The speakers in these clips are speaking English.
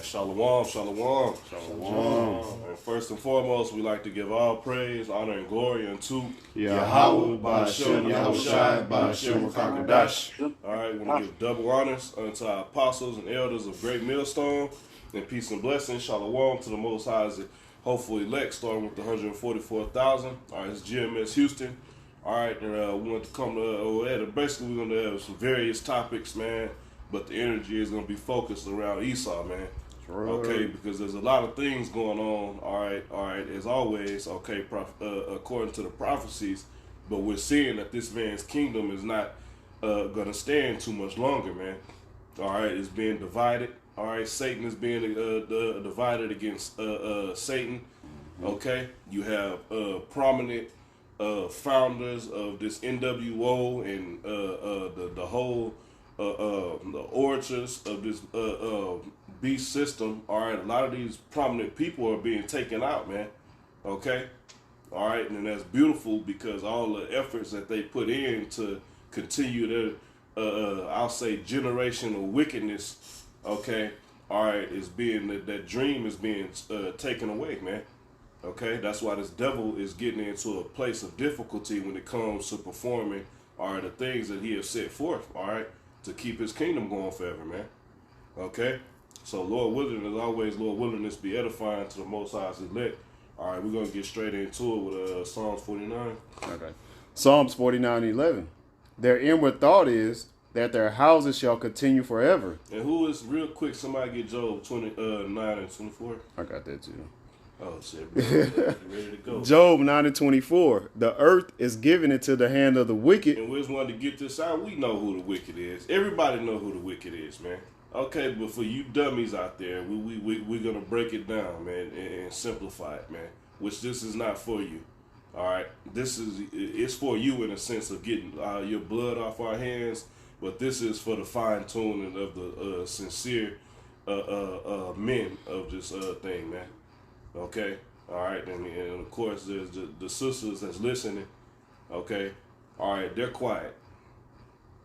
Shalom, shalom. Shalom. And first and foremost, we like to give all praise, honor, and glory unto Yahweh, Ba'ashem, Yahushai, Ba'ashem, Rakakadash. All right, we want to give double honors unto our apostles and elders of Great Millstone, and peace and blessings. Shalom to the Most High, as hopeful elect, starting with the 144,000. All right, it's GMS Houston. All right, and we want to come to, basically we're going to have some various topics, man, but the energy is going to be focused around Esau, man. Sure. Okay, because there's a lot of things going on, all right, as always, okay, according to the prophecies, but we're seeing that this man's kingdom is not going to stand too much longer, man. All right, it's being divided. All right, Satan is being divided against Satan. Okay, you have prominent founders of this NWO and the whole the orators of this beast system. All right, a lot of these prominent people are being taken out, man. Okay, all right, and that's beautiful because all the efforts that they put in to continue their I'll say generational wickedness, okay, all right, is being that dream is being taken away, man. Okay, that's why this devil is getting into a place of difficulty when it comes to performing, all right, the things that he has set forth, all right, to keep his kingdom going forever, man. Okay, so Lord willing, as always, Lord willing, this be edifying to the Most High's elect. All right, we're gonna get straight into it with Psalms 49. Okay. Psalms 49:11. Their inward thought is that their houses shall continue forever. And who is real quick? Somebody get Job 29 and 24. I got that too. Oh shit, bro. Ready to go. Job 9:24. The earth is given into the hand of the wicked. And we just wanted to get this out. We know who the wicked is. Everybody know who the wicked is, man. Okay, but for you dummies out there, we're gonna break it down, man, and simplify it, man. Which this is not for you. All right, it's for you in a sense of getting your blood off our hands, but this is for the fine tuning of the sincere men of this thing, man. Okay, all right, and of course there's the sisters that's listening. Okay, all right, they're quiet.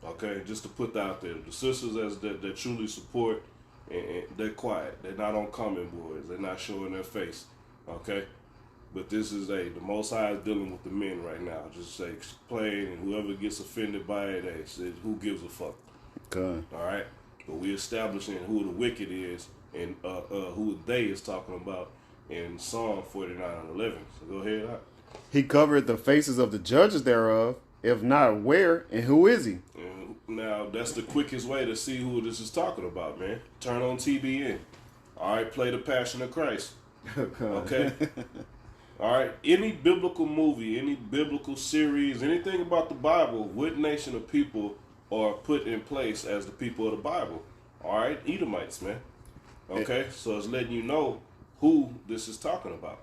Okay, just to put that out there, the sisters that truly support, and they're quiet. They're not on comment boards. They're not showing their face. Okay, but this is the Most High is dealing with the men right now. Just say plain, and whoever gets offended by it, say who gives a fuck. Okay. All right, but we establishing who the wicked is and who they is talking about in Psalm 49:11. So go ahead. He covered the faces of the judges thereof. If not, where and who is he? And now that's the quickest way to see who this is talking about, man. Turn on TBN. All right, play the Passion of Christ. Okay. All right. Any biblical movie, any biblical series, anything about the Bible, what nation of people are put in place as the people of the Bible? All right, Edomites, man. Okay, so it's letting you know who this is talking about.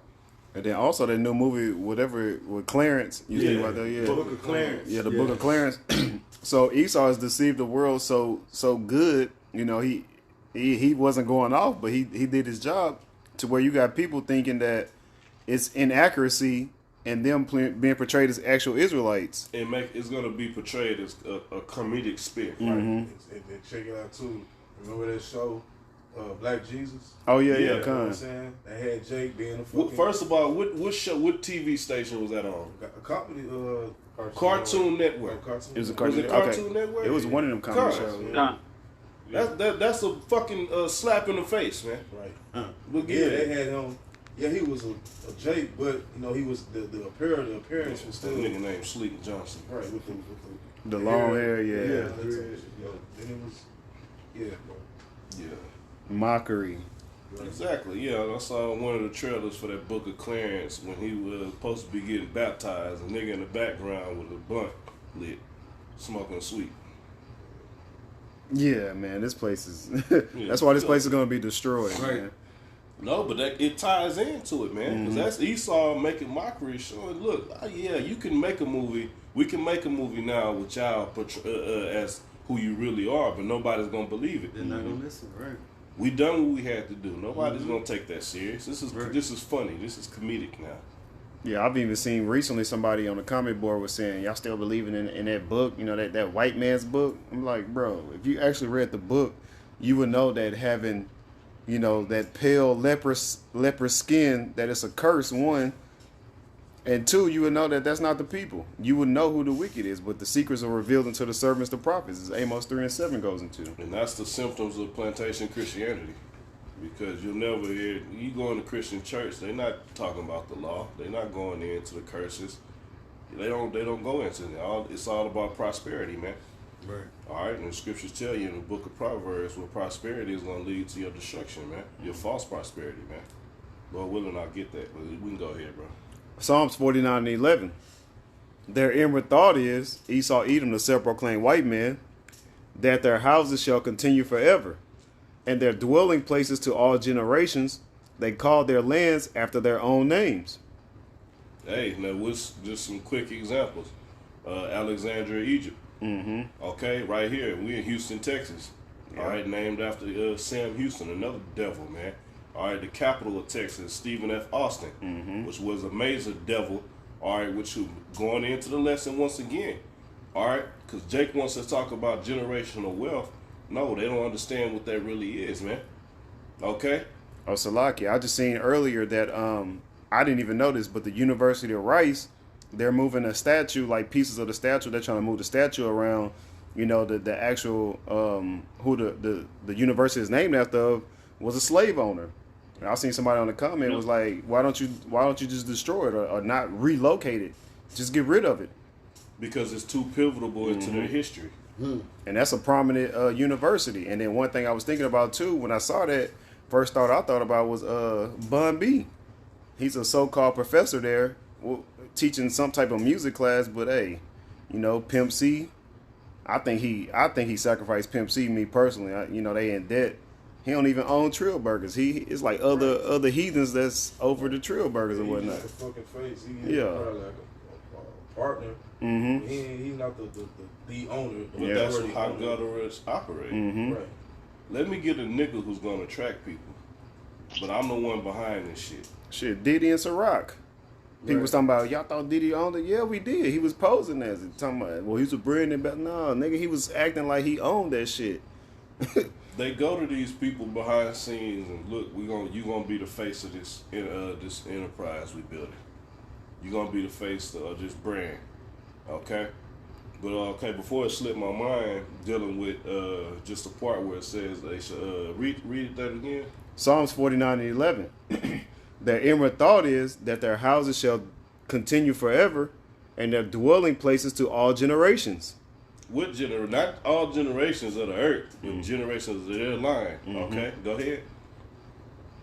And then also that new movie, whatever with Clarence, you think about that, Book of Clarence. Yeah, the Book of Clarence. So Esau has deceived the world so good. You know, he wasn't going off, but he did his job to where you got people thinking that it's inaccuracy and them being portrayed as actual Israelites. It's going to be portrayed as a comedic spin, right? And check it out too. Remember that show, Black Jesus? Oh yeah, Yeah, You know what I'm saying? They had Jake being a fucking... First of all, what TV station was that on? A comedy, Cartoon Network. Cartoon. It was a Was cartoon. it Cartoon Network? It was one of them comedy Cartoon. shows. Yeah. That's a fucking slap in the face, man. Right. Look Yeah, at they it. had him. Yeah, he was a Jake, but you know he was the appearance was That still nigga named Sleek Johnson. right with The long hair, yeah. yeah. That type of shit, yo. Then it was bro. Yeah. Mockery. Exactly. Yeah, I saw one of the trailers for that Book of Clarence when he was supposed to be getting baptized. A nigga in the background with a blunt lit, smoking sweet. Yeah, man, this place is. That's why this place is gonna be destroyed, Right. man. No, but it ties into it, man. Because that's Esau making mockery, showing, look, yeah, you can make a movie. We can make a movie now with y'all as who you really are, but nobody's gonna believe it. They're not gonna listen, right? We done what we had to do. Nobody's gonna take that serious. This is funny. This is comedic now. Yeah, I've even seen recently somebody on the comment board was saying, y'all still believing in that book, you know, that white man's book? I'm like, bro, if you actually read the book, you would know that having you know, that pale leprous skin, that it's a curse, one. And two, you would know that that's not the people. You would know who the wicked is, but the secrets are revealed unto the servants, the prophets, as Amos 3:7 goes into. And that's the symptoms of plantation Christianity. Because you'll never hear, you go in the Christian church, they're not talking about the law. They're not going into the curses. They don't go into it. It's all about prosperity, man. Right. All right, and the scriptures tell you in the book of Proverbs where prosperity is going to lead to your destruction, man. Your false prosperity, man. Lord willing, I'll get that. But we can go ahead, bro. Psalms 49:11. Their inward thought is, Esau, Edom, the self-proclaimed white man, that their houses shall continue forever, and their dwelling places to all generations. They call their lands after their own names. Hey, now what's just some quick examples? Alexandria, Egypt. Mm-hmm. Okay, right here. We in Houston, Texas. Yeah. All right, named after Sam Houston, another devil, man. All right, the capital of Texas, Stephen F. Austin, which was a major devil. All right, which going into the lesson once again. All right, because Jake wants to talk about generational wealth. No, they don't understand what that really is, man. Okay? Oh, Salaki, I just seen earlier that I didn't even know this, but the University of Rice, they're moving a statue, like pieces of the statue. They're trying to move the statue around. You know, the actual who the university is named after was a slave owner. And I seen somebody on the comment was like, why don't you just destroy it or not relocate it? Just get rid of it. Because it's too pivotal into their history. And that's a prominent university. And then one thing I was thinking about too, when I saw that, first thought I thought about was Bun B. He's a so-called professor there, teaching some type of music class. But hey, you know, Pimp C. I think he sacrificed Pimp C. Me personally, you know, they in debt. He don't even own Trill Burgers. It's like other heathens that's over the Trill Burgers and whatnot. He's just a fucking face. He is probably like a partner. Mm-hmm. He's not the owner. But that's how gutterers operate. Mm-hmm. Right. Let me get a nigga who's gonna attract people. But I'm the one behind this shit. Shit, Diddy and Ciroc. People was talking about, y'all thought Diddy owned it? Yeah, we did. He was posing as it. Talking about, well, he was a brand, but no, nigga, he was acting like he owned that shit. They go to these people behind scenes and look, you gonna be the face of this enterprise we building. You gonna be the face of this brand, okay? But okay, before it slipped my mind, dealing with just the part where it says they should read that again. Psalms 49:11. Their inward thought is that their houses shall continue forever, and their dwelling places to all generations. What not all generations of the earth, but generations of their line. Okay, go ahead.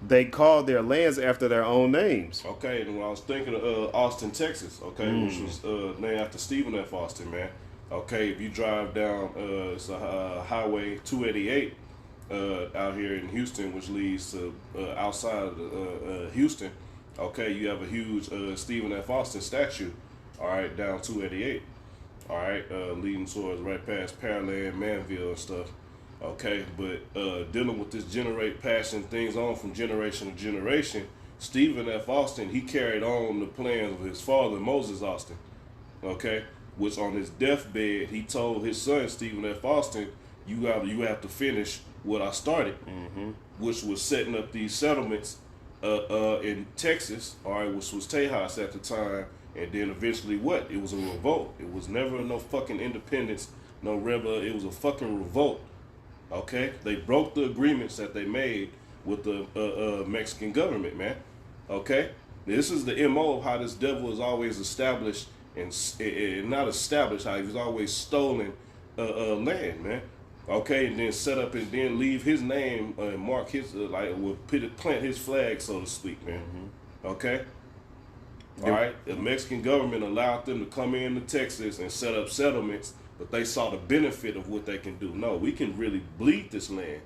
They call their lands after their own names. Okay, and when I was thinking of Austin, Texas, okay, which was named after Stephen F. Austin, man. Okay, if you drive down, it's a Highway 288 out here in Houston, which leads to outside of Houston. Okay, you have a huge Stephen F. Austin statue. All right, down 288. All right, leading towards right past Pearland, Manville, and stuff. Okay, but dealing with this passing things on from generation to generation, Stephen F. Austin, he carried on the plans of his father, Moses Austin. Okay, which on his deathbed, he told his son, Stephen F. Austin, you have to finish what I started, which was setting up these settlements in Texas, all right, which was Tejas at the time. And then eventually what? It was a revolt. It was never no fucking independence, no rebel. It was a fucking revolt. Okay? They broke the agreements that they made with the Mexican government, man. Okay? This is the MO of how this devil is always established and not established, how he's always stolen land, man. Okay? And then set up and then leave his name and mark his, plant his flag, so to speak, man. Okay? All right, the Mexican government allowed them to come into Texas and set up settlements, but they saw the benefit of what they can do. No, we can really bleed this land,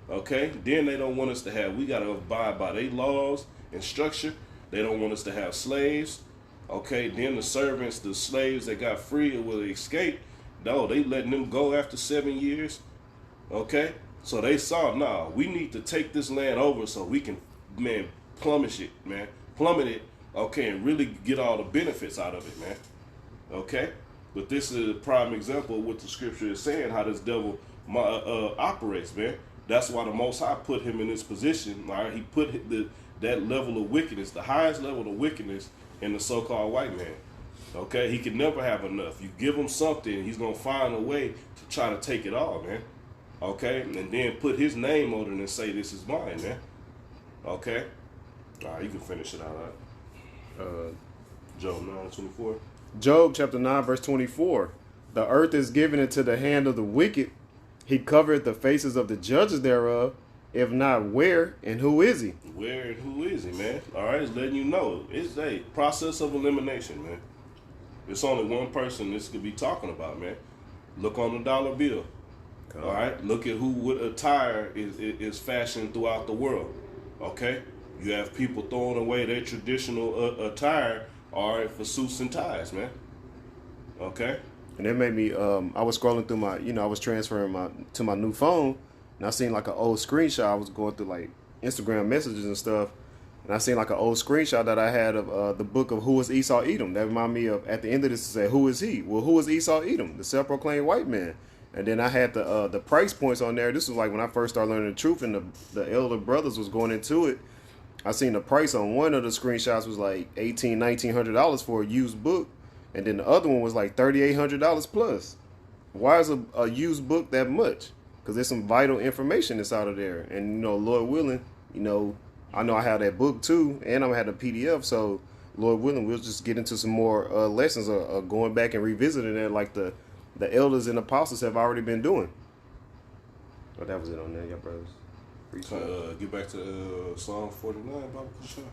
okay? Then they don't want us to have, we got to abide by their laws and structure. They don't want us to have slaves, okay? Then the servants, the slaves that got free or will escape, no, they letting them go after 7 years, okay? So they saw, nah, we need to take this land over so we can, man, plummet it. Okay, and really get all the benefits out of it, man. Okay? But this is a prime example of what the scripture is saying, how this devil operates, man. That's why the Most High put him in this position. All right, he put that level of wickedness, the highest level of wickedness, in the so-called white man. Okay, he can never have enough. You give him something, he's gonna find a way to try to take it all, man. Okay, and then put his name on it and say, "This is mine, man." Okay, all right, you can finish it out. Job 9:24. Job chapter 9 verse 24. The earth is given into the hand of the wicked. He covered the faces of the judges thereof. If not, where and who is he? Where and who is he, man? All right, it's letting you know. It's a process of elimination, man. It's only one person this could be talking about, man. Look on the dollar bill. All right, look at what attire is fashioned throughout the world. Okay, you have people throwing away their traditional attire, all right, for suits and ties, man. Okay. And it made me. I was scrolling through my, I was transferring to my new phone, and I seen like an old screenshot. I was going through like Instagram messages and stuff, and I seen like an old screenshot that I had of the book of Who is Esau Edom. That reminded me of, at the end of this, it said, "Who is he?" Well, who is Esau Edom? The self-proclaimed white man. And then I had the price points on there. This was like when I first started learning the truth, and the elder brothers was going into it. I seen the price on one of the screenshots was like $1,900 for a used book, and then the other one was like $3,800 plus. Why is a used book that much? Because there's some vital information inside of there, and Lord willing, I know I have that book too, and I'm gonna have the PDF. So Lord willing, we'll just get into some more lessons of going back and revisiting it, like the elders and apostles have already been doing. But that was it on there, y'all brothers. Get back to Psalm 49, Bible Kushah.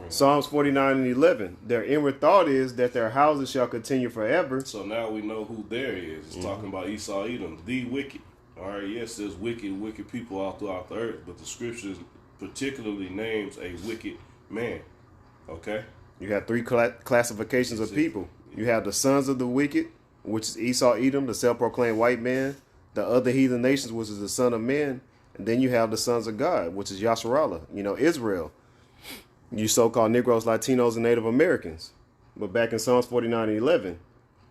Psalms 49 and 11. Their inward thought is that their houses shall continue forever. So now we know who there is. It's talking about Esau Edom, the wicked. All right, yes, there's wicked people all throughout the earth, but the scriptures particularly names a wicked man. Okay? You have three classifications of people. You have the sons of the wicked, which is Esau Edom, the self-proclaimed white man. The other heathen nations, which is the son of men. And then you have the sons of God, which is Yasharallah, Israel. You so-called Negroes, Latinos, and Native Americans. But back in Psalms 49 and 11,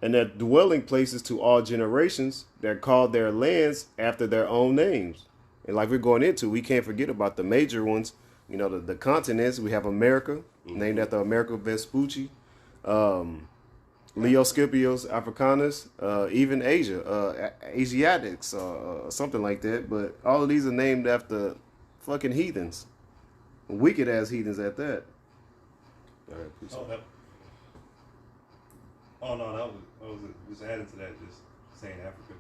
and their dwelling places to all generations, they're called their lands after their own names. And like we're going into, we can't forget about the major ones. The continents. We have America, named after Amerigo Vespucci. Leo Scipios Africanus, even Asia, Asiatics, something like that. But all of these are named after fucking heathens. Wicked ass heathens at that. All right, peace. No, that was just added to that, just saying Africa.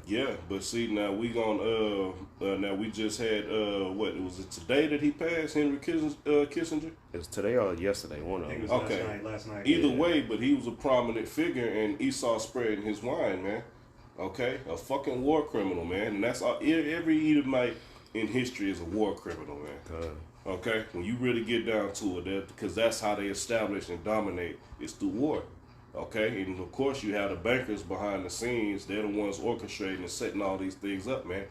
Yeah, but see, now we now we just had what was it today that he passed, Henry Kissinger? It was today or yesterday, one of them. I think it was last night. Either way, but he was a prominent figure, and Esau spreading his wine, man. Okay, a fucking war criminal, man, and that's all. Every Edomite in history is a war criminal, man. Okay, when you really get down to it, because that's how they establish and dominate, is through war. Okay, and of course you have the bankers behind the scenes. They're the ones orchestrating and setting all these things up, man.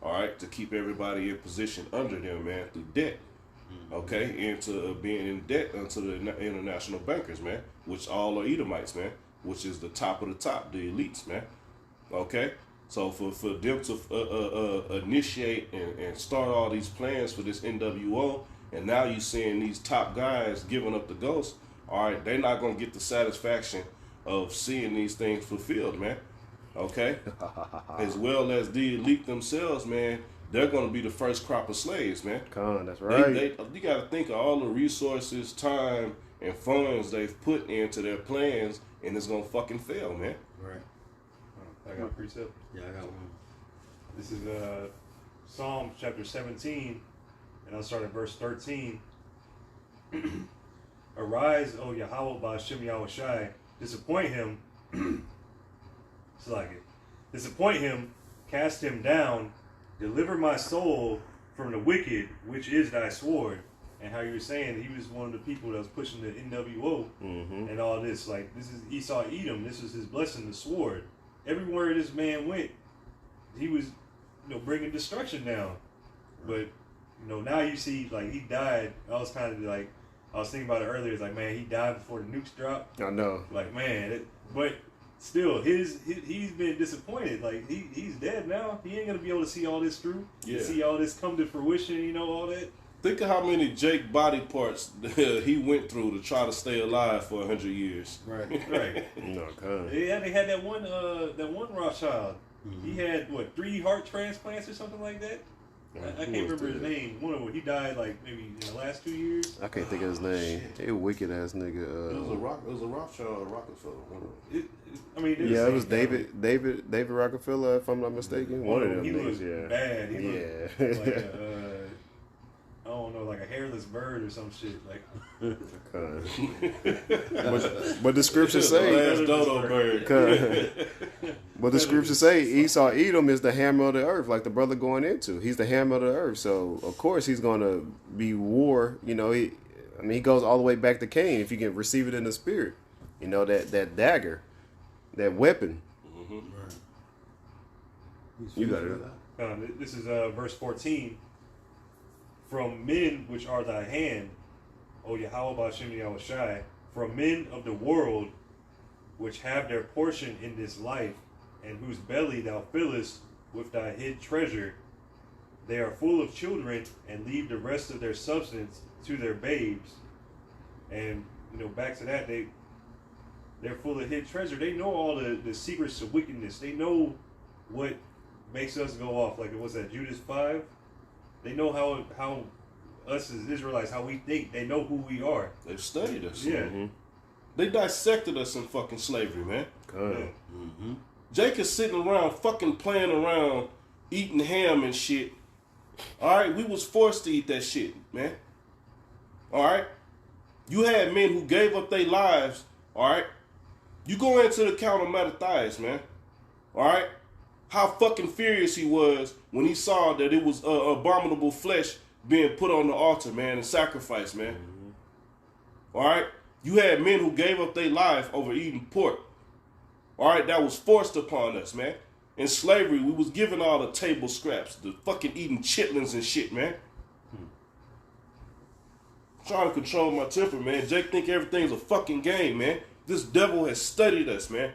All right, to keep everybody in position under them, man, through debt. Okay, and to being in debt unto the international bankers, man, which all are Edomites, man, which is the top of the top, the elites, man. Okay, so for them to initiate and start all these plans for this NWO, and now you seeing these top guys giving up the ghost. All right, they're not gonna get the satisfaction of seeing these things fulfilled, man. Okay, as well as the elite themselves, man. They're gonna be the first crop of slaves, man. That's right. You gotta think of all the resources, time, and funds they've put into their plans, and it's gonna fucking fail, man. Right. I got a precept. Yeah, I got one. This is Psalm chapter 17, and I'll start at verse 13. Arise, O Yahweh Ba'ashem Yahushai, disappoint him. It's like it. Disappoint him, cast him down, deliver my soul from the wicked, which is thy sword. And how you were saying he was one of the people that was pushing the NWO and all this. Like, this is Esau Edom. This is his blessing, the sword. Everywhere this man went, he was, bringing destruction down. But, now you see, like, he died. I was kind of like, I was thinking about it earlier. It's like, man, he died before the nukes dropped. I know. Like, man, but still, he's been disappointed. Like he's dead now. He ain't gonna be able to see all this through. Yeah. See all this come to fruition. You know all that. Think of how many Jake body parts he went through to try to stay alive for 100 years. Right. No, God. They had that one Rothschild. He had 3 heart transplants or something like that. I can't remember his name. One of them, he died like maybe in the last 2 years. I can't think of his name. He a wicked ass nigga. It was a Rothschild or Rockefeller. One of them. Yeah, it was David Rockefeller, if I'm not mistaken. One of them He niggas, was yeah. bad. He Yeah. looked like I don't know, like a hairless bird or some shit. Like, But the scriptures say, Last dodo bird. but the scriptures say Esau Edom is the hammer of the earth, like the brother going into. He's the hammer of the earth, so of course he's going to be war. You know, he goes all the way back to Cain. If you can receive it in the spirit, you know that dagger, that weapon. You got it. this is verse 14. From men which are thy hand, O Yahweh Ba'Shem Yahushai, from men of the world which have their portion in this life, and whose belly thou fillest with thy hid treasure, they are full of children, and leave the rest of their substance to their babes. And back to that, they're full of hid treasure. They know all the secrets of wickedness. They know what makes us go off. Like, what's that, Judas 5? They know how us as Israelites, how we think. They know who we are. They've studied us. Yeah. They dissected us in fucking slavery, man. God. Jake is sitting around fucking playing around, eating ham and shit. Alright, we was forced to eat that shit, man. Alright? You had men who gave up their lives, alright? You go into the account of Mattathias, man. Alright? How fucking furious he was when he saw that it was abominable flesh being put on the altar, man, and sacrificed, man. All right? You had men who gave up their life over eating pork. All right? That was forced upon us, man. In slavery, we was given all the table scraps, the fucking eating chitlins and shit, man. Trying to control my temper, man. Jake think everything's a fucking game, man. This devil has studied us, man.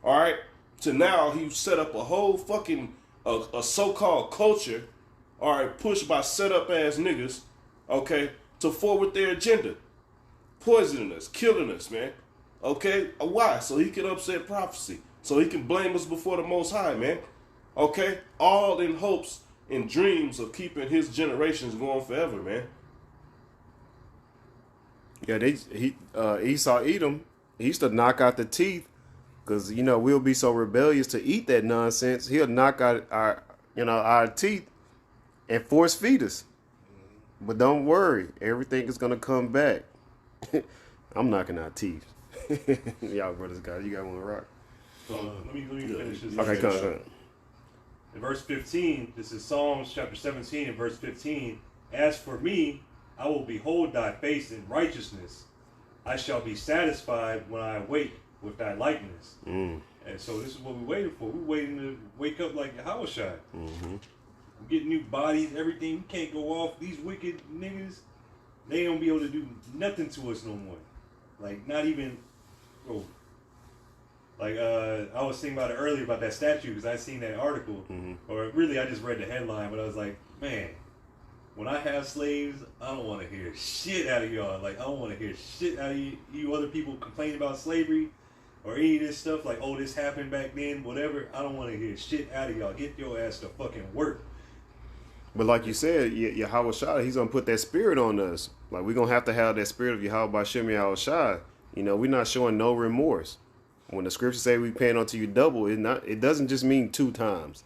All right? To now, he set up a whole fucking a so-called culture, all right, pushed by set-up-ass niggas, okay, to forward their agenda. Poisoning us, killing us, man. Okay? Why? So he can upset prophecy. So he can blame us before the Most High, man. Okay? All in hopes and dreams of keeping his generations going forever, man. Yeah, Esau Edom, he used to knock out the teeth. Because, we'll be so rebellious to eat that nonsense. He'll knock out our teeth and force feed us. But don't worry. Everything is going to come back. I'm knocking out teeth. Y'all brothers got it. You got one, Rock? Let me finish this. Okay, come on. In verse 15, this is Psalms chapter 17 and verse 15. As for me, I will behold thy face in righteousness. I shall be satisfied when I awake with thy likeness. And so this is what we're waiting for. We're waiting to wake up like Yahushua. We're getting new bodies, everything. We can't go off. These wicked niggas, they don't be able to do nothing to us no more. Like, not even, bro. Like, I was thinking about it earlier about that statue because I seen that article. Or really, I just read the headline, but I was like, man, when I have slaves, I don't want to hear shit out of y'all. Like, I don't want to hear shit out of you other people complaining about slavery or any of this stuff. Like, oh, this happened back then, whatever. I don't want to hear shit out of y'all. Get your ass to fucking work. But like you said, Yahweh Shai, he's going to put that spirit on us. Like, we're going to have that spirit of Yahweh Ba'Shem Yahweh Shai. We're not showing no remorse. When the scriptures say we paying unto you double, it doesn't just mean 2 times.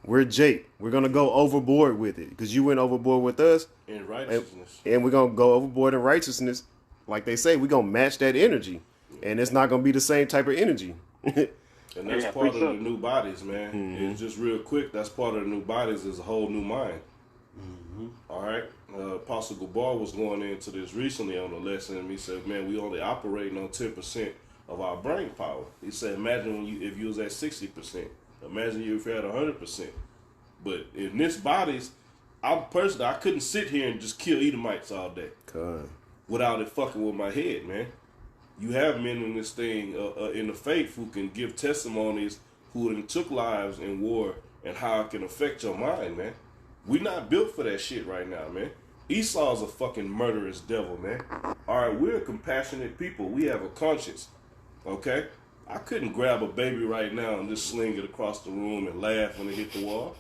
We're Jake. We're going to go overboard with it because you went overboard with us. In righteousness. And we're going to go overboard in righteousness. Like they say, we're going to match that energy. And it's not going to be the same type of energy. And that's part of the new bodies, man. And just real quick, that's part of the new bodies is a whole new mind. All right? Apostle Gabar was going into this recently on the lesson, and he said, man, we only operating on 10% of our brain power. He said, imagine if you was at 60%. Imagine if you had 100%. But in this bodies, I couldn't sit here and just kill Edomites all day. God. Without it fucking with my head, man. You have men in this thing in the faith who can give testimonies, who then took lives in war, and how it can affect your mind, man. We not built for that shit right now, man. Esau's a fucking murderous devil, man. All right, we're compassionate people. We have a conscience, okay? I couldn't grab a baby right now and just sling it across the room and laugh when it hit the wall.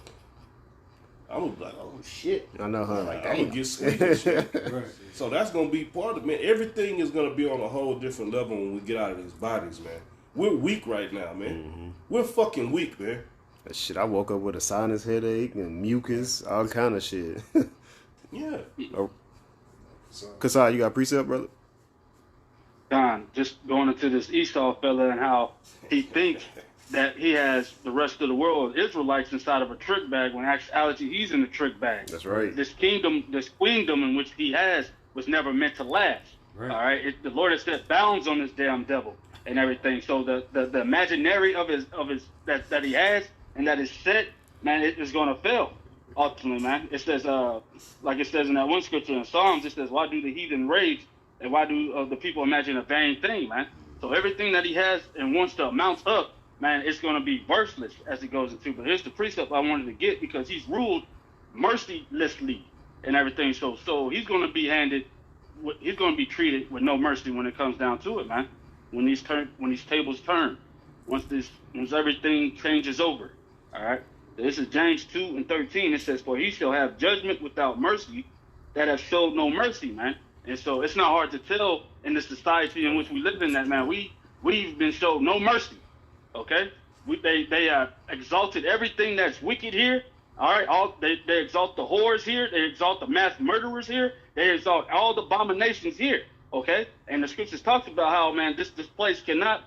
I was like, oh shit. I know, huh? Like, I'm gonna get sweet and shit. Right. So that's gonna be part of it, man. Everything is gonna be on a whole different level when we get out of these bodies, man. We're weak right now, man. Mm-hmm. We're fucking weak, man. That shit, I woke up with a sinus headache and mucus, all kind of shit. Yeah. Oh. Kasai, you got a precept, brother? Don, just going into this Esau fella and how he thinks that he has the rest of the world, Israelites, inside of a trick bag, when actually he's in the trick bag. That's right. This queendom in which he has was never meant to last. Right. All right. The Lord has set bounds on this damn devil and everything. So the imaginary of his that he has and that is set, man, it is going to fail ultimately, man. It says, like it says in that one scripture in Psalms, it says, "Why do the heathen rage, and why do the people imagine a vain thing, man?" So everything that he has and wants to mount up, man, it's going to be worthless as it goes into. But here's the precept I wanted to get, because he's ruled mercilessly and everything. So he's going to be he's going to be treated with no mercy when it comes down to it, man. When these tables turn, once everything changes over, all right. This is James 2:13. It says, "For he shall have judgment without mercy, that have showed no mercy," man. And so it's not hard to tell in the society in which we live in that, man, we've been showed no mercy. Okay, they exalted everything that's wicked here. All right, they exalt the whores here. They exalt the mass murderers here. They exalt all the abominations here. Okay, and the scriptures talks about how, man, this place cannot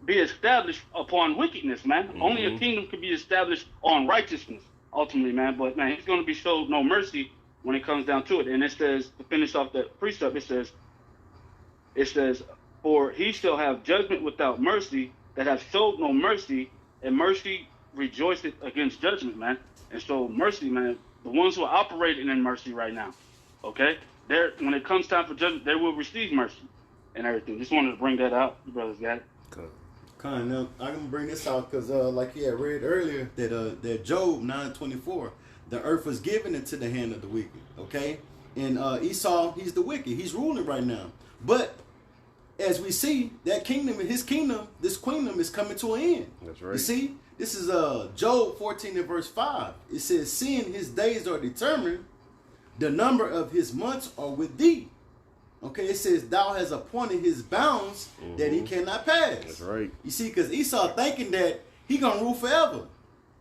be established upon wickedness, man. Mm-hmm. Only a kingdom can be established on righteousness, ultimately, man. But man, he's going to be showed no mercy when it comes down to it. And it says, to finish off the precept, it says, "For he shall have judgment without mercy, that have showed no mercy, and mercy rejoiceth against judgment," man. And so mercy, man, the ones who are operating in mercy right now, okay, when it comes time for judgment, they will receive mercy and everything. Just wanted to bring that out. You brothers got it. Now I'm gonna bring this out because, like he had read earlier, that Job 9:24, the earth was given into the hand of the wicked. Okay, and Esau, he's the wicked. He's ruling right now. But as we see, that kingdom and his kingdom, this kingdom is coming to an end. That's right. You see, this is Job 14 and verse 5. It says, "Seeing his days are determined, the number of his months are with thee." Okay, it says, "Thou hast appointed his bounds that he cannot pass." That's right. You see, because Esau thinking that he gonna rule forever.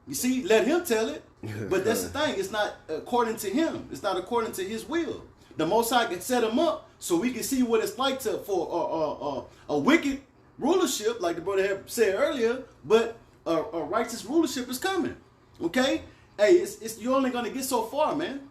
You see, let him tell it. But that's the thing. It's not according to him. It's not according to his will. The Most High can set him up so we can see what it's like for a wicked rulership, like the brother had said earlier. But a righteous rulership is coming. Okay, hey, it's you're only gonna get so far, man.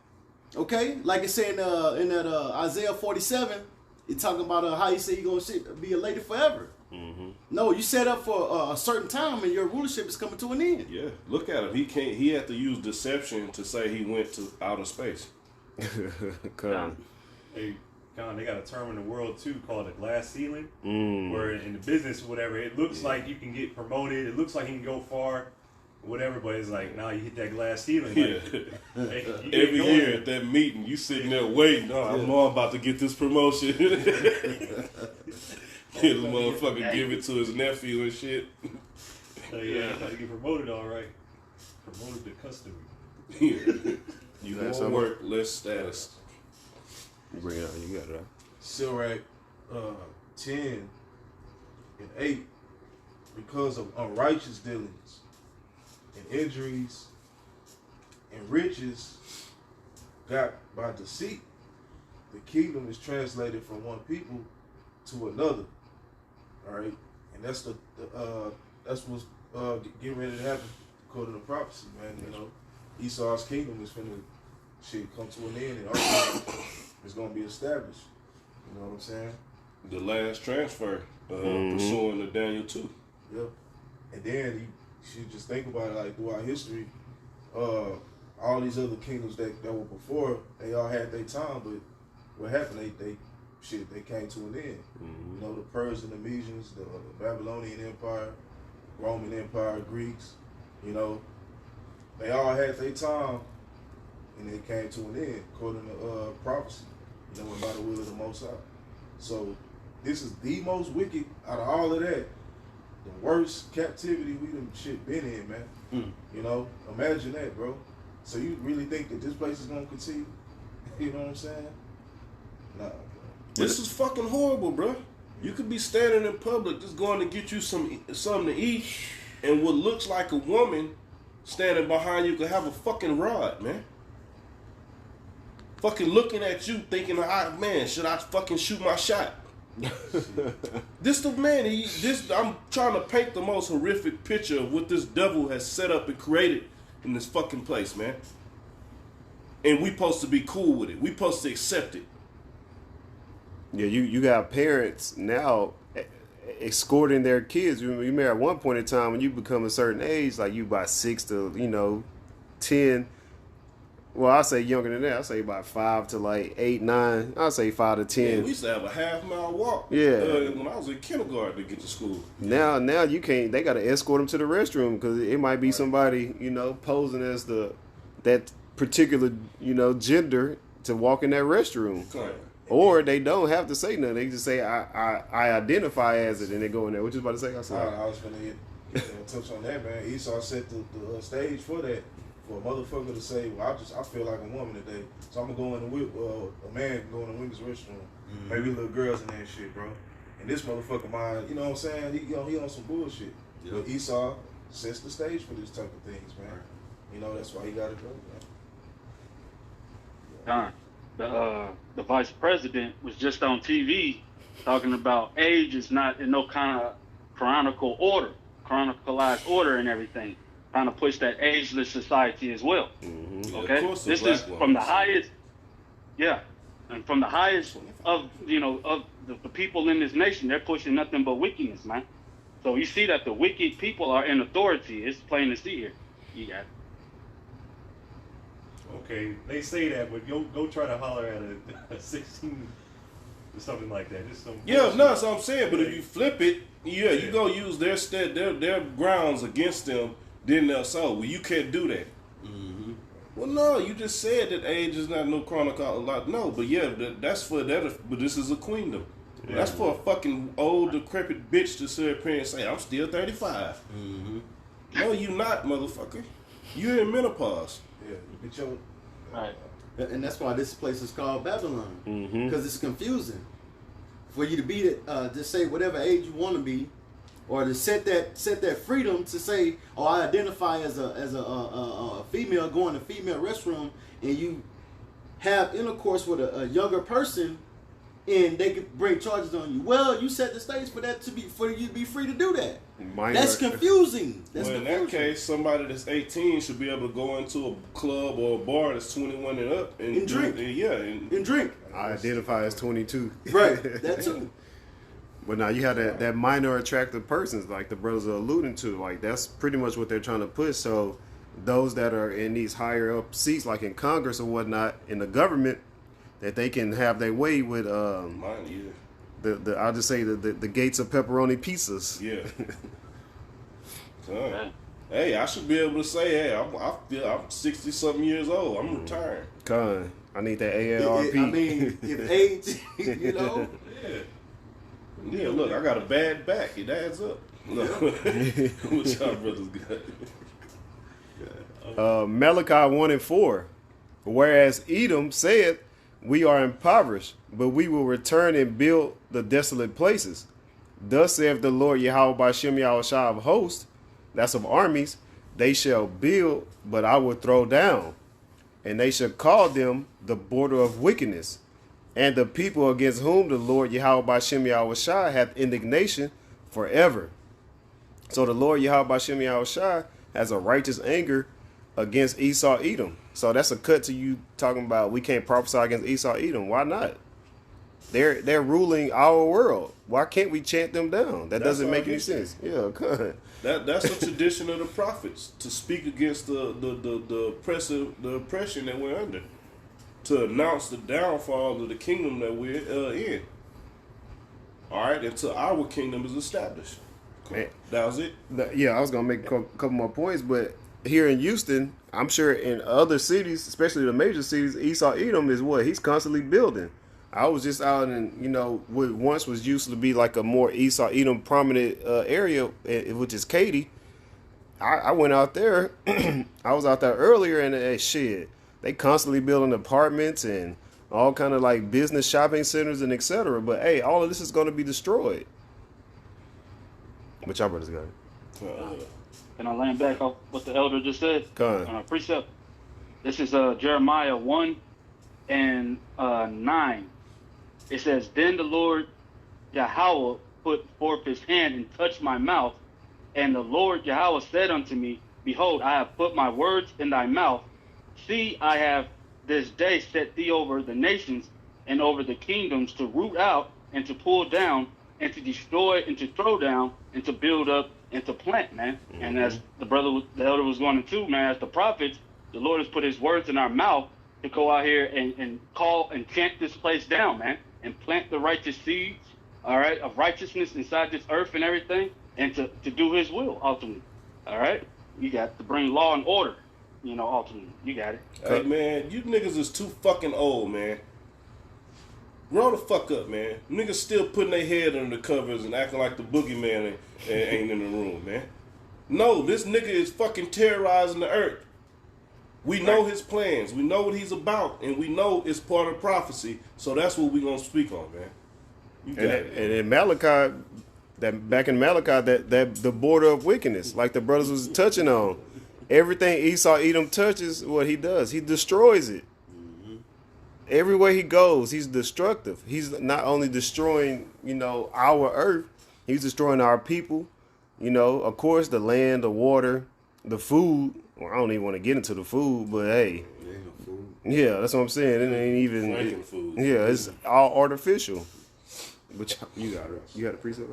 Okay, like it said in that Isaiah 47, it talking about how he said you're gonna be a lady forever. Mm-hmm. No, you set up for a certain time, and your rulership is coming to an end. Yeah, look at him. He had to use deception to say he went to outer space. Hey, Con, they got a term in the world too called a glass ceiling, where in the business or whatever, it looks like you can get promoted. It looks like you can go far. Whatever, but it's like, now you hit that glass ceiling. Like, hey, every year at that meeting, you sitting there waiting. Oh, I know I'm about to get this promotion. The motherfucker give it to his nephew and shit. Yeah, how to get promoted, all right. Promoted to custody. You have more work, less status. You bring it out. You got it out. Sirach 10 and 8, because of unrighteous dealings and injuries and riches got by deceit, the kingdom is translated from one people to another. All right, and that's that's what's getting ready to happen according to prophecy, man. You know, Esau's kingdom is finna come to an end, and our kingdom is gonna be established. You know what I'm saying? The last transfer, pursuing the Daniel 2. Yep. And then you should just think about it, like throughout history, all these other kingdoms that were before, they all had their time, but what happened? They shit, they came to an end. You know, the Persian, the Medians, the Babylonian Empire, Roman Empire, Greeks, you know, they all had their time, and they came to an end according to prophecy. You know, by the will of the Most High. So this is the most wicked out of all of that. The worst captivity we done shit been in, man. You know, imagine that, bro. So you really think that this place is gonna continue? You know what I'm saying? Nah, bro. This is fucking horrible, bro. You could be standing in public just going to get you something to eat, and what looks like a woman standing behind you could have a fucking rod, man. Fucking looking at you thinking, man, should I fucking shoot my shot? This the man, I'm trying to paint the most horrific picture of what this devil has set up and created in this fucking place, man. And we supposed to be cool with it. We supposed to accept it. Yeah, you got parents now escorting their kids. You remember at one point in time when you become a certain age, like you by 6 to 10. Well, I say younger than that. I say about 5 to like 8, 9. I say 5 to 10. Yeah, we used to have a half-mile walk. Yeah. When I was in kindergarten to get to school. Now you can't. They got to escort them to the restroom because it might be somebody posing as that particular gender to walk in that restroom. Right. Or they don't have to say nothing. They just say I identify as it, and they go in there. What you about to say? I I was gonna touch on that, man. Esau set the stage for that. For a motherfucker to say, well, I feel like a woman today, so I'm gonna go in a man can go in the women's restroom, maybe little girls in there and shit, bro. And this motherfucker mind, you know what I'm saying? He on some bullshit. Yep. But Esau sets the stage for this type of things, man. You know, that's why he got it, bro. The vice president was just on TV talking about age is not in no kind of chronicalized order and everything. Trying to push that ageless society as well. Mm-hmm. Okay, yeah, this is from the highest, and from the highest of the people in this nation. They're pushing nothing but wickedness, man. So you see that the wicked people are in authority. It's plain to see here. You got it. Okay, they say that, but go try to holler at a 16 or something like that. Just some no, that's what I'm saying. But if you flip it, you go use their grounds against them. Then they'll say, well, you can't do that. Mm-hmm. Well, no, you just said that age is not no chronicle. No, but that's for that. But this is a queendom. Yeah. That's for a fucking old, decrepit bitch to sit up here and say, I'm still 35. Mm-hmm. No, you not, motherfucker. You're in menopause. Yeah, you get your... Right. And that's why this place is called Babylon. Because it's confusing. For you to be, just say whatever age you want to be, or to set that freedom to say, oh, I identify as a female going to female restroom, and you have intercourse with a younger person, and they could bring charges on you. Well, you set the stage for you to be free to do that. That's confusing. In that case, somebody that's 18 should be able to go into a club or a bar that's 21 and up and drink. And drink. I identify as 22. Right, that too. But now you have that minor attractive persons like the brothers are alluding to. Like that's pretty much what they're trying to push. So those that are in these higher up seats, like in Congress or whatnot, in the government, that they can have their way with. I'll just say the gates of pepperoni pizzas. Yeah. Hey, I should be able to say, hey, I'm 60 something years old. I'm retired. Con, I need that AARP. I mean, if age, Yeah, look, I got a bad back. It adds up. Look, what y'all brothers got? Malachi 1:4. Whereas Edom said, we are impoverished, but we will return and build the desolate places. Thus saith the Lord Yahweh Ba'Shem Yahushua of hosts, that's of armies, they shall build, but I will throw down. And they shall call them the border of wickedness. And the people against whom the Lord Yahweh Ba'Shem Yahushua hath indignation forever. So the Lord Yahweh Ba'Shem Yahushua has a righteous anger against Esau Edom. So that's a cut to you talking about we can't prophesy against Esau Edom. Why not? They're ruling our world. Why can't we chant them down? That doesn't make any sense. Yeah, good. That's a tradition of the prophets to speak against the oppression that we're under, to announce the downfall of the kingdom that we're in. All right, until our kingdom is established. Man. That was it. Yeah, I was gonna make a couple more points, but here in Houston, I'm sure in other cities, especially the major cities, Esau Edom is what he's constantly building. I was just out in, what once was used to be like a more Esau Edom prominent area, which is Katy. I went out there. I was out there earlier, and shit, they constantly building apartments and all kind of like business shopping centers and etc. But hey, all of this is going to be destroyed. But y'all brothers got it. Can I land back off what the elder just said? Go ahead. Precept. This is Jeremiah 1 and 9. It says, Then the Lord Yahweh put forth his hand and touched my mouth. And the Lord Yahweh said unto me, Behold, I have put my words in thy mouth. See, I have this day set thee over the nations and over the kingdoms to root out and to pull down and to destroy and to throw down and to build up and to plant, man. Mm-hmm. And as the elder was going to, man, as the prophets, the Lord has put his words in our mouth to go out here and call and chant this place down, man, and plant the righteous seeds, all right, of righteousness inside this earth and everything, and to do his will, ultimately, all right? You got to bring law and order, ultimately. You got it. Hey, man, you niggas is too fucking old, man. Grow the fuck up, man. Niggas still putting their head under the covers and acting like the boogeyman ain't in the room, man. No, this nigga is fucking terrorizing the earth. We know his plans. We know what he's about. And we know it's part of prophecy. So that's what we going to speak on, man. You got it. And in Malachi, back in Malachi, that the border of wickedness, like the brothers was touching on. Everything Esau Edom touches, what he does, he destroys it. Everywhere he goes, he's destructive. He's not only destroying, our earth, he's destroying our people. Of course, the land, the water, the food. Well, I don't even want to get into the food, but hey. Yeah, that's what I'm saying. It ain't even. Food. Yeah, it's all artificial. But you got it. You got a precept?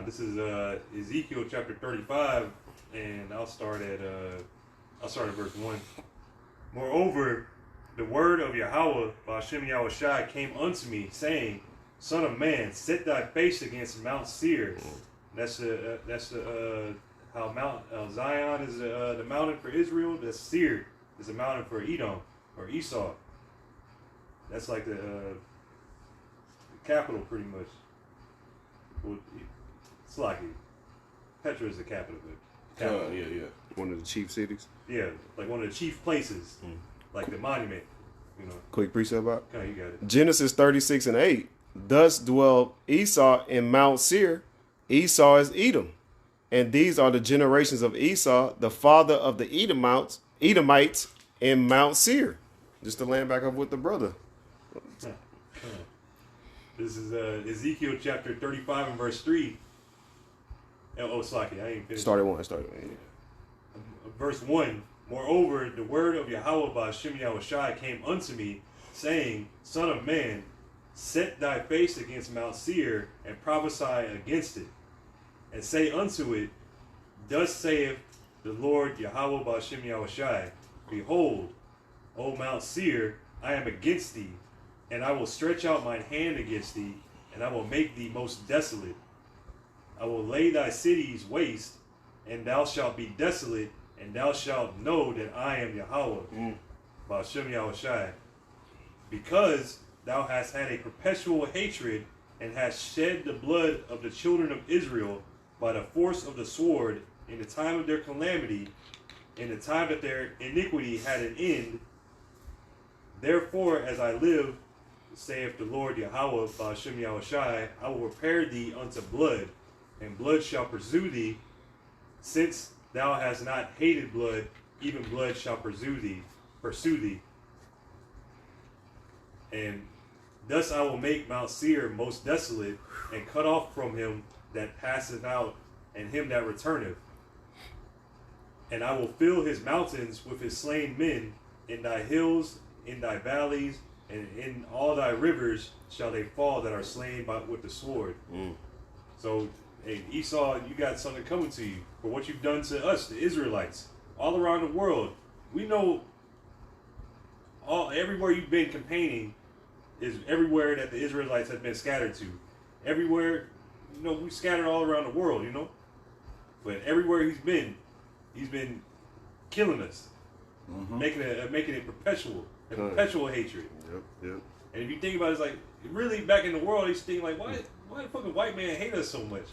This is Ezekiel chapter 35, and I'll start at verse 1. Moreover, the word of Yahweh, Ba'ashem Yahushai, came unto me, saying, Son of man, set thy face against Mount Seir. That's how Mount Zion is the mountain for Israel. That's Seir is the mountain for Edom or Esau. That's like the capital, pretty much. Well, it's like Petra is the capital. Yeah. One of the chief cities. Yeah, like one of the chief places, like the monument. Quick precept about. Okay, you got it. Genesis 36:8. Thus dwelt Esau in Mount Seir. Esau is Edom. And these are the generations of Esau, the father of the Edomites in Mount Seir. Just to land back up with the brother. This is Ezekiel chapter 35 and verse 3. Slaki, I ain't finished. Started one. Verse 1. Moreover, the word of Yahweh Ba'ashem Yahushai came unto me, saying, Son of man, set thy face against Mount Seir, and prophesy against it, and say unto it, Thus saith the Lord Yahweh Ba'ashem Yahushai, Behold, O Mount Seir, I am against thee, and I will stretch out mine hand against thee, and I will make thee most desolate. I will lay thy cities waste, and thou shalt be desolate, and thou shalt know that I am Yahweh, Ba'ashem Yahushai. Because thou hast had a perpetual hatred, and hast shed the blood of the children of Israel by the force of the sword in the time of their calamity, in the time that their iniquity had an end. Therefore, as I live, saith the Lord Yahweh, Ba'ashem Yahushai, I will prepare thee unto blood, and blood shall pursue thee. Since thou hast not hated blood, even blood shall pursue thee. And thus I will make Mount Seir most desolate, and cut off from him that passeth out, and him that returneth. And I will fill his mountains with his slain men, in thy hills, in thy valleys, and in all thy rivers shall they fall that are slain with the sword. So, hey, Esau, you got something coming to you for what you've done to us, the Israelites, all around the world. We know everywhere you've been campaigning, is everywhere that the Israelites have been scattered to. Everywhere, we scattered all around the world, But everywhere he's been killing us, making it perpetual hatred. Yep. And if you think about it, it's like really back in the world, he's thinking like, why the fucking white man hate us so much?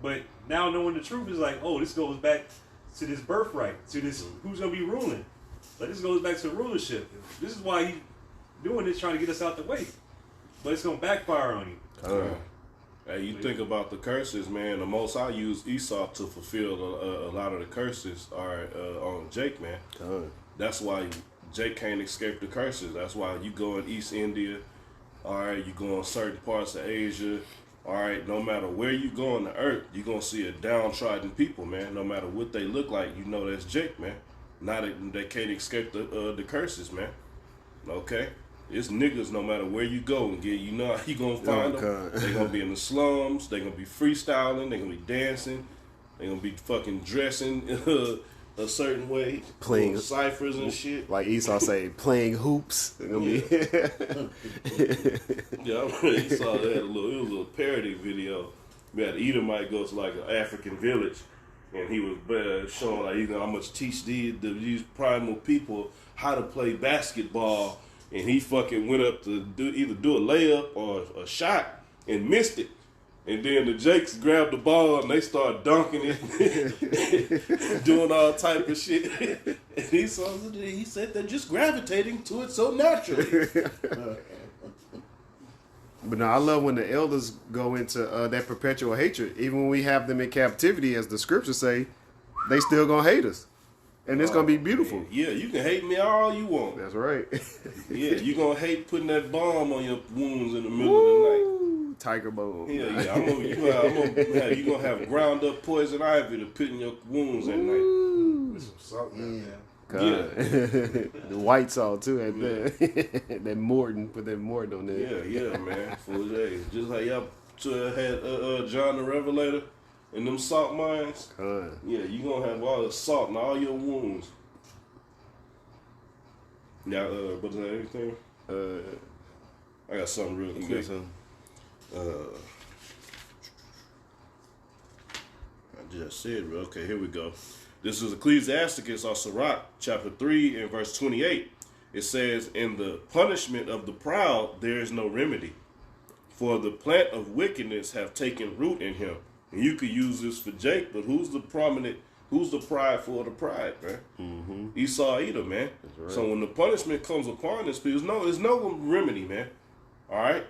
But now knowing the truth is like, oh, this goes back to this birthright, to this who's gonna be ruling. Like this goes back to rulership. This is why he's doing this, trying to get us out the way. But it's gonna backfire on you. Hey, you think about the curses, man. The Most High used Esau to fulfill a lot of the curses on Jake, man. That's why Jake can't escape the curses. That's why you go in East India, all right, you go in certain parts of Asia, all right, no matter where you go on the earth, you're going to see a downtrodden people, man. No matter what they look like, that's Jake, man. Now they can't escape the curses, man. Okay? It's niggas no matter where you go and get, how you gonna find them. They gonna be in the slums. They gonna be freestyling. They gonna be dancing. They gonna be fucking dressing a certain way, playing ciphers and shit. Like Esau say, playing hoops. They're gonna be. Yeah, I remember Esau had it was a little parody video. We had Edomite go to like an African village, and he was showing like how much teach these primal people how to play basketball. And he fucking went up to either do a layup or a shot and missed it. And then the Jakes grabbed the ball and they started dunking it, doing all type of shit. And he said they're just gravitating to it so naturally. But no, I love when the elders go into that perpetual hatred. Even when we have them in captivity, as the scriptures say, they still gonna hate us. And it's going to be beautiful. Man. Yeah, you can hate me all you want. That's right. Yeah, you going to hate putting that bomb on your wounds in the middle of the night. Tiger bomb. Yeah. You're going to have ground up poison ivy to put in your wounds at night. With some salt in there. Yeah. The white salt, too, at that. That Morton. Put that Morton on there. Yeah, man. Full days. Just like y'all had John the Revelator. In them salt mines, yeah, you gonna have all the salt in all your wounds. Now, but is that everything? I got something real quick. I just said, okay, here we go. This is Ecclesiasticus or Sirach, chapter 3 and verse 28. It says, "In the punishment of the proud there is no remedy, for the plant of wickedness have taken root in him." And you could use this for Jake, but who's the prideful of the pride, man? Mm-hmm. Esau Edom, man. Right. So when the punishment comes upon this people, there's no remedy, man. All right?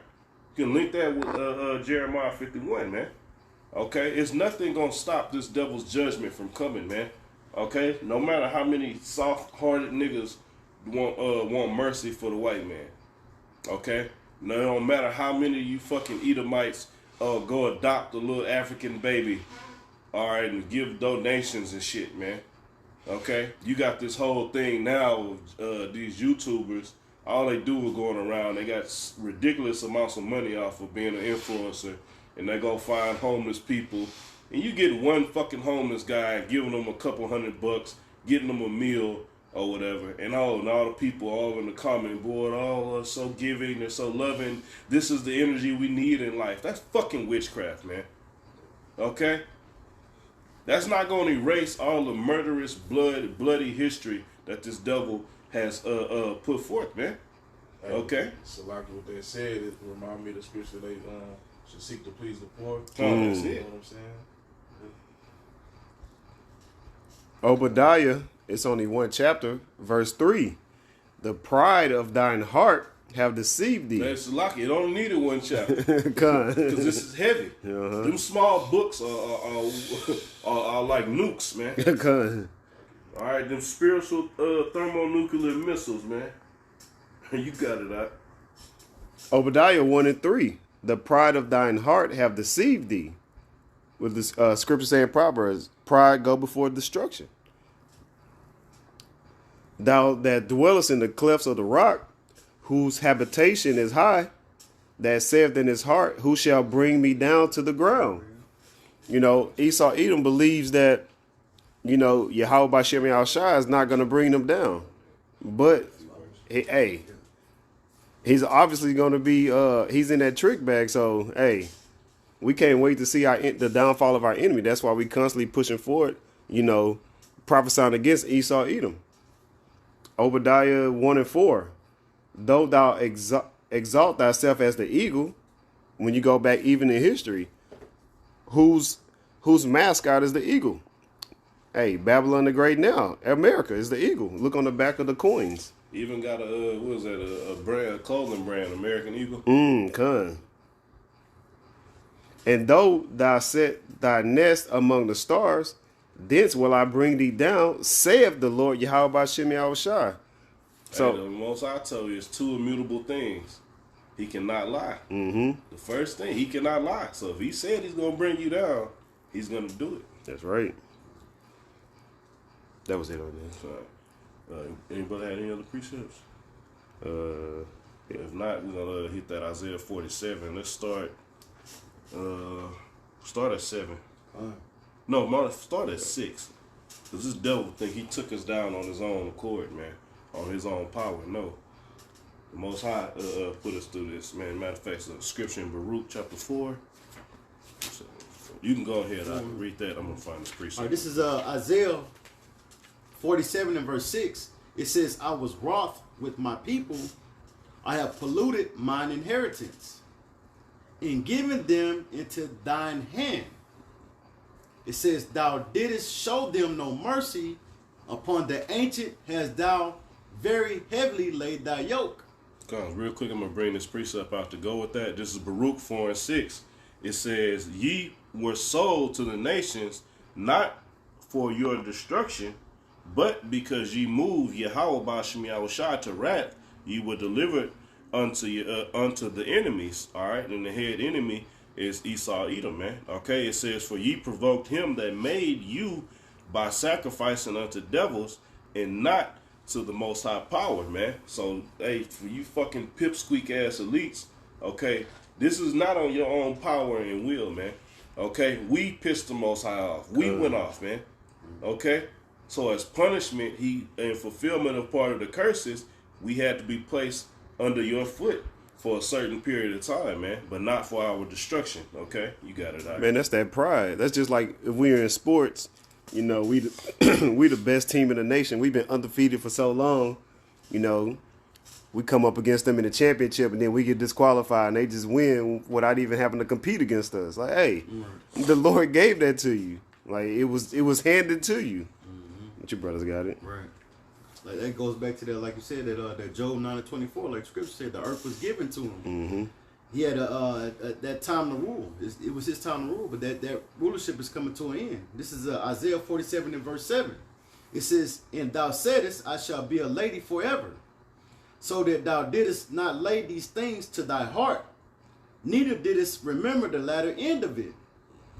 You can link that with Jeremiah 51, man. Okay? It's nothing going to stop this devil's judgment from coming, man. Okay? No matter how many soft-hearted niggas want mercy for the white man. Okay? No, it don't matter how many of you fucking Edomites go adopt a little African baby, all right, and give donations and shit, man. Okay? You got this whole thing now of these YouTubers. All they do is going around. They got ridiculous amounts of money off of being an influencer, and they go find homeless people. And you get one fucking homeless guy giving them a couple $100, getting them a meal or whatever, and all the people all in the comment board, all are so giving, they're so loving. This is the energy we need in life. That's fucking witchcraft, man. Okay? That's not going to erase all the murderous, bloody history that this devil has put forth, man. Okay? So like what they said, it remind me of the scripture they should seek to please the poor. That's it. You know what I'm saying? Obadiah, it's only one chapter, verse 3. The pride of thine heart have deceived thee. That's lucky. It only needed one chapter. Because this is heavy. Them small books are like nukes, man. All right, them spiritual thermonuclear missiles, man. You got it out. Obadiah 1 and 3. The pride of thine heart have deceived thee. With the scripture saying Proverbs, pride go before destruction. Thou that dwellest in the clefts of the rock, whose habitation is high, that saith in his heart, who shall bring me down to the ground? You know, Esau Edom believes that, Yahweh Bashem Yahushua is not going to bring them down. But, hey, he's obviously going to be he's in that trick bag. So hey, we can't wait to see the downfall of our enemy. That's why we constantly pushing forward. Prophesying against Esau, Edom. Obadiah 1:4. Though thou exalt thyself as the eagle, when you go back even in history, whose mascot is the eagle? Hey, Babylon the Great now. America is the eagle. Look on the back of the coins. Even got a brand, a clothing brand, American Eagle. Con. And though thou set thy nest among the stars, thence will I bring thee down, saith the Lord Yahweh Bashem Yahushua. So the most I tell you is two immutable things. He cannot lie. Mm-hmm. The first thing, he cannot lie. So if he said he's gonna bring you down, he's gonna do it. That's right. That was it on this. Anybody had any other precepts? If not, we're gonna hit that Isaiah 47. Let's start. Start at 7. No, Martin, start at 6. Cause this devil think he took us down on his own accord, man, on his own power. No, the Most High put us through this, man. Matter of fact, it's a scripture in Baruch chapter 4. You can go ahead. I can read that. I'm gonna find this precept. All right, this is Isaiah 47 and verse 6. It says, I was wroth with my people. I have polluted mine inheritance and given them into thine hand. It says, thou didst show them no mercy. Upon the ancient hast thou very heavily laid thy yoke. Real quick, I'm going to bring this precept out to go with that. This is Baruch 4 and 6. It says, ye were sold to the nations, not for your destruction, but because ye moved Yahweh Bashem Yahushua to wrath, ye were delivered unto the enemies. All right, and the head enemy is Esau Edom, man. Okay, it says, for ye provoked him that made you by sacrificing unto devils and not to the Most High power, man. So, hey, for you fucking pipsqueak ass elites, okay, this is not on your own power and will, man. Okay, we pissed the Most High off. We went off, man. Okay, so as punishment, in fulfillment of part of the curses, we had to be placed under your foot for a certain period of time, man, but not for our destruction. Okay, you got it out. Man, that's that pride. That's just like if we were in sports, we the best team in the nation. We've been undefeated for so long, we come up against them in the championship and then we get disqualified and they just win without even having to compete against us. Like, hey, the Lord gave that to you. Like it was handed to you. But your brothers got it. Right. Like that goes back to that, like you said, that Job 9:24, like Scripture said, the earth was given to him. Mm-hmm. He had that time to rule. It was his time to rule, but that rulership is coming to an end. This is Isaiah 47 and verse 7. It says, and thou saidest, I shall be a lady forever, so that thou didst not lay these things to thy heart, neither didst remember the latter end of it.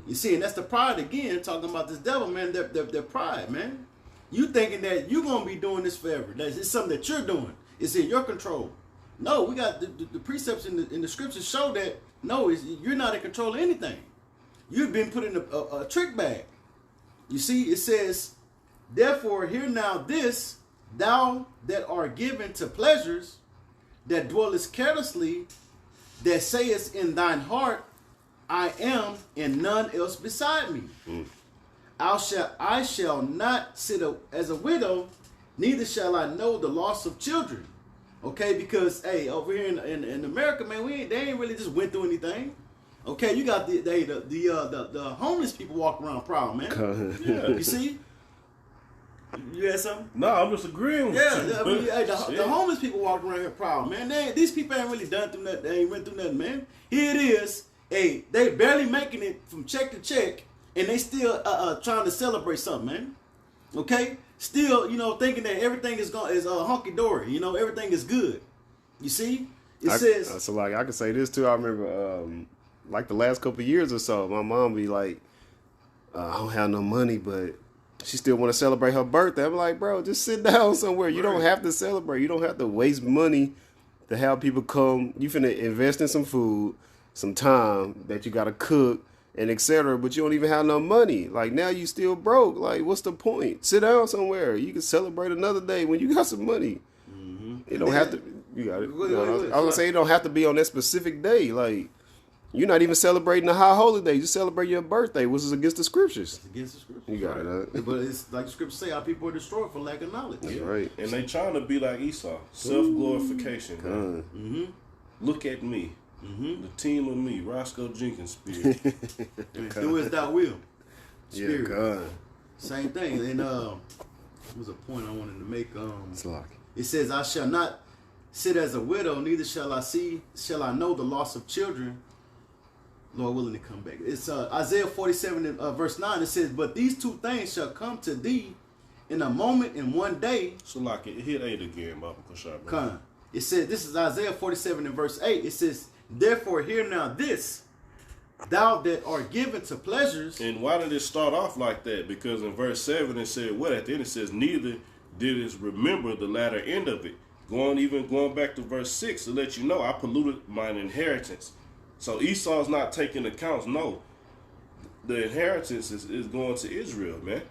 You see, and that's the pride again, talking about this devil, man, their pride, man. You thinking that you're going to be doing this forever. It's something that you're doing. It's in your control. No, we got the precepts in the scriptures show that, no, you're not in control of anything. You've been put in a trick bag. You see, it says, therefore, hear now this, thou that art given to pleasures, that dwellest carelessly, that sayest in thine heart, I am, and none else beside me. I shall not sit as a widow, neither shall I know the loss of children. Okay, because hey, over here in America, man, they ain't really just went through anything. Okay, you got the homeless people walking around proud, man. Yeah, you see. You had something? No, I'm just agreeing with you. Yeah, I mean, hey, the homeless people walking around here proud, man. These people ain't really done through nothing. They ain't went through nothing, man. Here it is. Hey, they barely making it from check to check. And they still trying to celebrate something, man. Okay? Still, thinking that everything is hunky-dory. Everything is good. You see? It says... So, like, I can say this, too. I remember, like, the last couple of years or so, my mom be like, I don't have no money, but she still want to celebrate her birthday. I'm like, bro, just sit down somewhere. You don't have to celebrate. You don't have to waste money to have people come. You finna invest in some food, some time that you got to cook, and etc. But you don't even have no money. Like, now you still broke. Like, what's the point? Sit down somewhere. You can celebrate another day when you got some money. You don't have to. You got it. Wait, No, wait, I was wait. gonna say it don't have to be on that specific day. Like you're not even celebrating the high holy day. You celebrate your birthday, which is against the scriptures. Against the scripture. You got it. But it's like the scriptures say, our people are destroyed for lack of knowledge. That's right. And they trying to be like Esau, self-glorification. Man. Mm-hmm. Look at me, Mm-hmm. the team of me, Roscoe Jenkins Spirit. Do as thou will. Yeah, Spirit. God. Same thing. And there was a point I wanted to make. It's like It says, I shall not sit as a widow, neither shall I know the loss of children, Lord willing to come back. It's Isaiah 47 verse 9. It says, but these two things shall come to thee in a moment, in one day. So like hit 8 again, Baba Kushab. Come. It says, this is Isaiah 47 and verse 8. It says, therefore hear now this, thou that art given to pleasures. And why did it start off like that? Because in verse 7 it said what? At the end it says, neither did it remember the latter end of it. Going back to verse 6 to let you know, I polluted mine inheritance. So Esau's not taking accounts. No, the inheritance is going to Israel, man.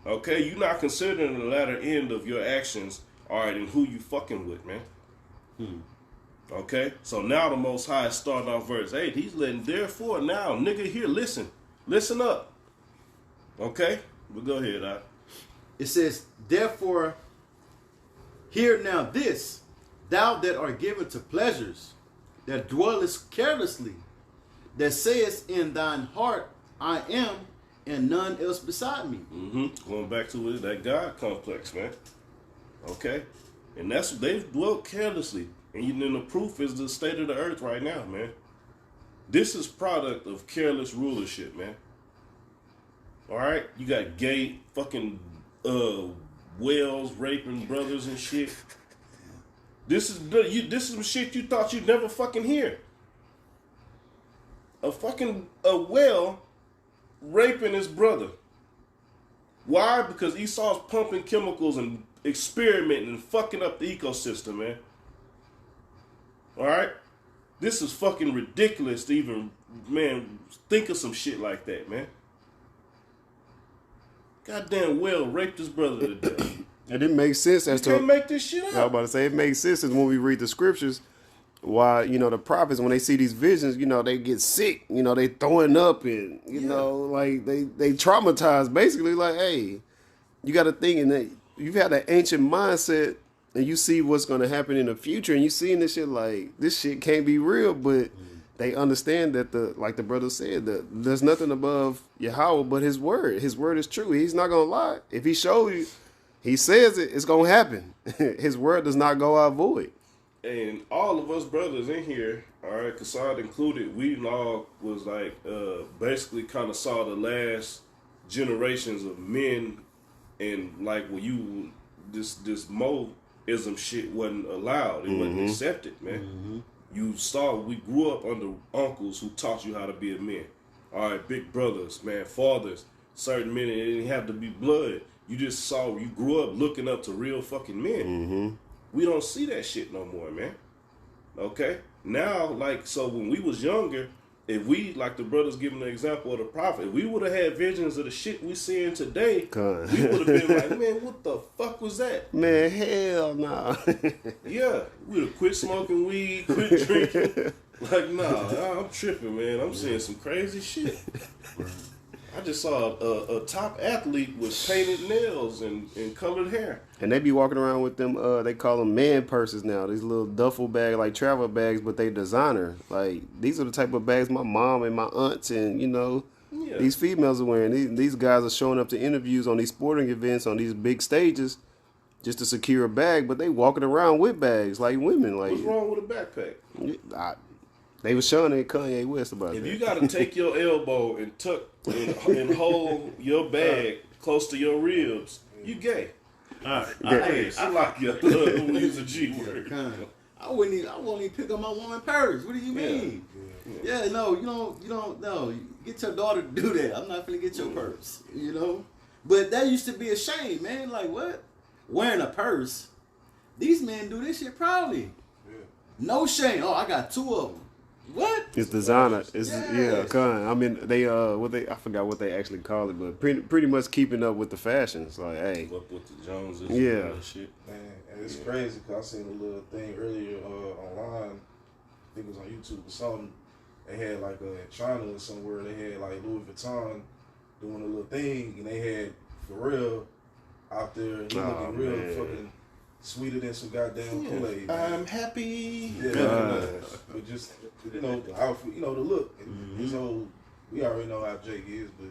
Okay, you're not considering the latter end of your actions, all right, and who you fucking with, man. Okay, so now the Most High is starting off verse 8. He's letting, therefore, now, nigga, here, listen up. Okay, but go ahead, It says, therefore hear now this, thou that art given to pleasures, that dwellest carelessly, that sayest in thine heart, I am, and none else beside me. Going back to it, that God complex, man. Okay, and that's they've dwelt carelessly, and then the proof is the state of the earth right now, man. This is product of careless rulership, man. All right, you got gay fucking whales raping brothers and shit. This is some shit you thought you'd never fucking hear. A whale raping his brother. Why? Because Esau's pumping chemicals and experimenting and fucking up the ecosystem, man. All right, this is fucking ridiculous to even, man, think of some shit like that, man. Goddamn whale raped his brother to death. it didn't make sense as You to can't make this shit I was up. about to say it makes sense is when we read the scriptures why, the prophets, when they see these visions, they get sick, they throwing up and, like they traumatized basically like, hey, you got to think and that you've had an ancient mindset and you see what's going to happen in the future and you seeing this shit like this shit can't be real, but they understand that like the brother said, that there's nothing above Yahweh but his word is true. He's not going to lie. If he shows you, he says it's going to happen. His word does not go out void. And all of us brothers in here, all right, Kassad included, we all was like basically kind of saw the last generations of men, and like when this Moism shit wasn't allowed, it wasn't accepted, man. You saw we grew up under uncles who taught you how to be a man. All right, big brothers, man, fathers, certain men, it didn't have to be blood. You just saw, you grew up looking up to real fucking men. We don't see that shit no more, man. Okay? Now, like, so when we was younger, if we, like the brothers giving the example of the prophet, if we would have had visions of the shit we seeing today, God. we would have been like, man, what the fuck was that? Man, hell no. Yeah, we'd have quit smoking weed, quit drinking. Like, nah, I'm tripping, man. I'm seeing some crazy shit. I just saw a top athlete with painted nails and colored hair. And they be walking around with them, they call them man purses now. These little duffel bag, like travel bags, but they designer. Like, these are the type of bags my mom and my aunts and, Yeah. these females are wearing. These guys are showing up to interviews on these sporting events, on these big stages, just to secure a bag, but they walking around with bags like women. Like, What's wrong with a backpack? they was showing it Kanye West about If that. you got to take your elbow and tuck and hold your bag close to your ribs, you gay. All right. Hey, I like you. We use a G word. I won't even pick up my woman purse. What do you mean? Yeah, no, you don't no. Get your daughter to do that. I'm not gonna get your purse, But that used to be a shame, man. Like, what? Wearing a purse. These men do this shit proudly. No shame. Oh, I got two of them. What? It's designer. It's Yes. yeah, kind. I mean, I forgot what they actually call it, but pretty much keeping up with the fashions. Like, hey, Up with the Joneses. Yeah. And all that shit. Man, and it's crazy because I seen a little thing earlier online. I think it was on YouTube or something. They had like in China or somewhere. They had like Louis Vuitton doing a little thing, and they had Pharrell out there. And he looking real man. fucking sweeter than some goddamn Kool-Aid. I'm happy. Yeah, but just the outfit, the look, and his whole. We already know how Jake is, but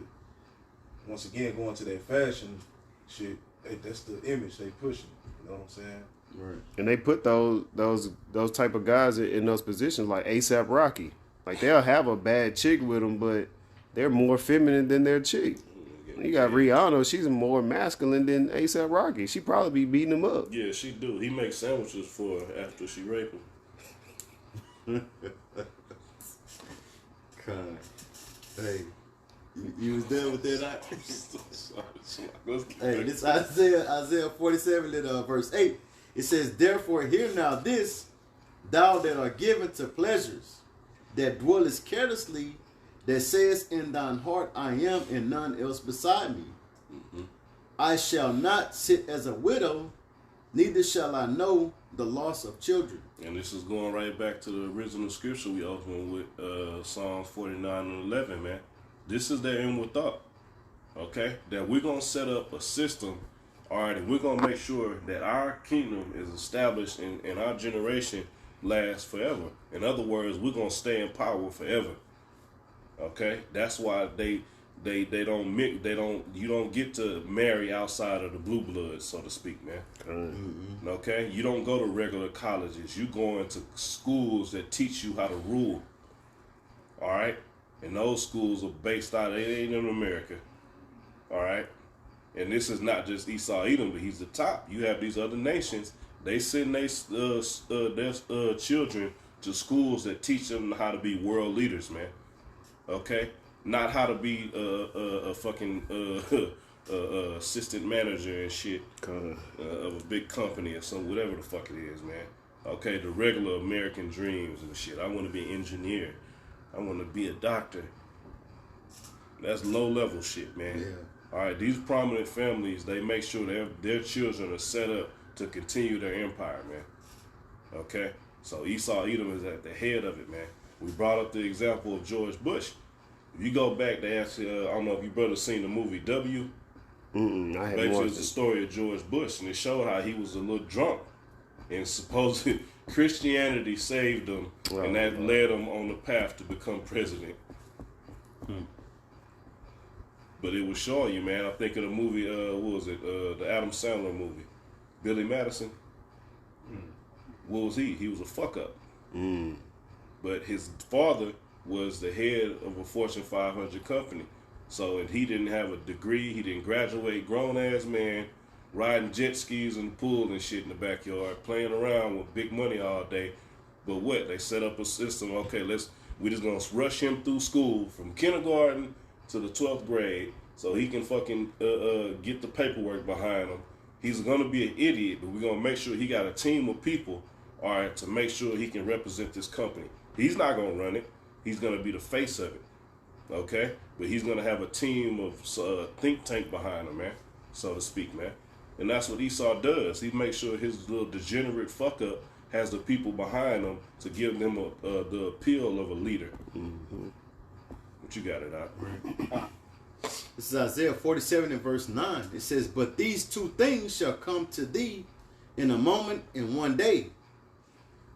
once again, going to that fashion shit, that's the image they pushing. You know what I'm saying? Right. and they put those type of guys in those positions like ASAP Rocky. Like they'll have a bad chick with them, but they're more feminine than their chick. You got Rihanna, she's more masculine than ASAP Rocky. She probably be beating him up. Yeah, she do. He makes sandwiches for her after she rape him. God. Hey, you was done with that? Let's get Hey, back. this Isaiah 47, verse 8. It says, therefore hear now this, thou that art given to pleasures, that dwellest carelessly, that sayest in thine heart, I am, and none else beside me. I shall not sit as a widow, neither shall I know the loss of children. And this is going right back to the original scripture we opened with Psalms 49 and 11, man. This is their inward thought, okay? That we're going to set up a system, all right, and we're going to make sure that our kingdom is established and our generation lasts forever. In other words, we're going to stay in power forever, okay? That's why you don't get to marry outside of the blue bloods, so to speak, man. Okay? You don't go to regular colleges. You go into schools that teach you how to rule. All right? And those schools are based out, they ain't in America. All right? And this is not just Esau Edom, but he's the top. You have these other nations, they send their children to schools that teach them how to be world leaders, man. Okay? Not how to be a fucking assistant manager and shit of a big company or some whatever the fuck it is, man. Okay, the regular American dreams and shit. I want to be an engineer. I want to be a doctor. That's low level shit, man. Yeah. All right, these prominent families, they make sure their children are set up to continue their empire, man. Okay, so Esau Edom is at the head of it, man. We brought up the example of George Bush. If you go back, they actually, I don't know if you brothers seen the movie W. I haven't Basically, watched it's the it. story of George Bush, and it showed how he was a little drunk, and supposedly Christianity saved him, and that led him on the path to become president. But it was showing you, man. I think of the movie, what was it? The Adam Sandler movie, Billy Madison. What was he? He was a fuck up. But his father was the head of a Fortune 500 company. So, and he didn't have a degree. He didn't graduate. Grown ass man, riding jet skis in the pool and shit in the backyard, playing around with big money all day. But what? They set up a system. Okay, we just gonna rush him through school from kindergarten to the 12th grade so he can fucking get the paperwork behind him. He's gonna be an idiot, but we're gonna make sure he got a team of people, all right, to make sure he can represent this company. He's not gonna run it. He's gonna be the face of it, okay? But he's gonna have a team of think tank behind him, man, so to speak, man. And that's what Esau does. He makes sure his little degenerate fuck up has the people behind him to give them the appeal of a leader. What you got it out? This is Isaiah 47 and verse 9. It says, but these two things shall come to thee in a moment, in one day.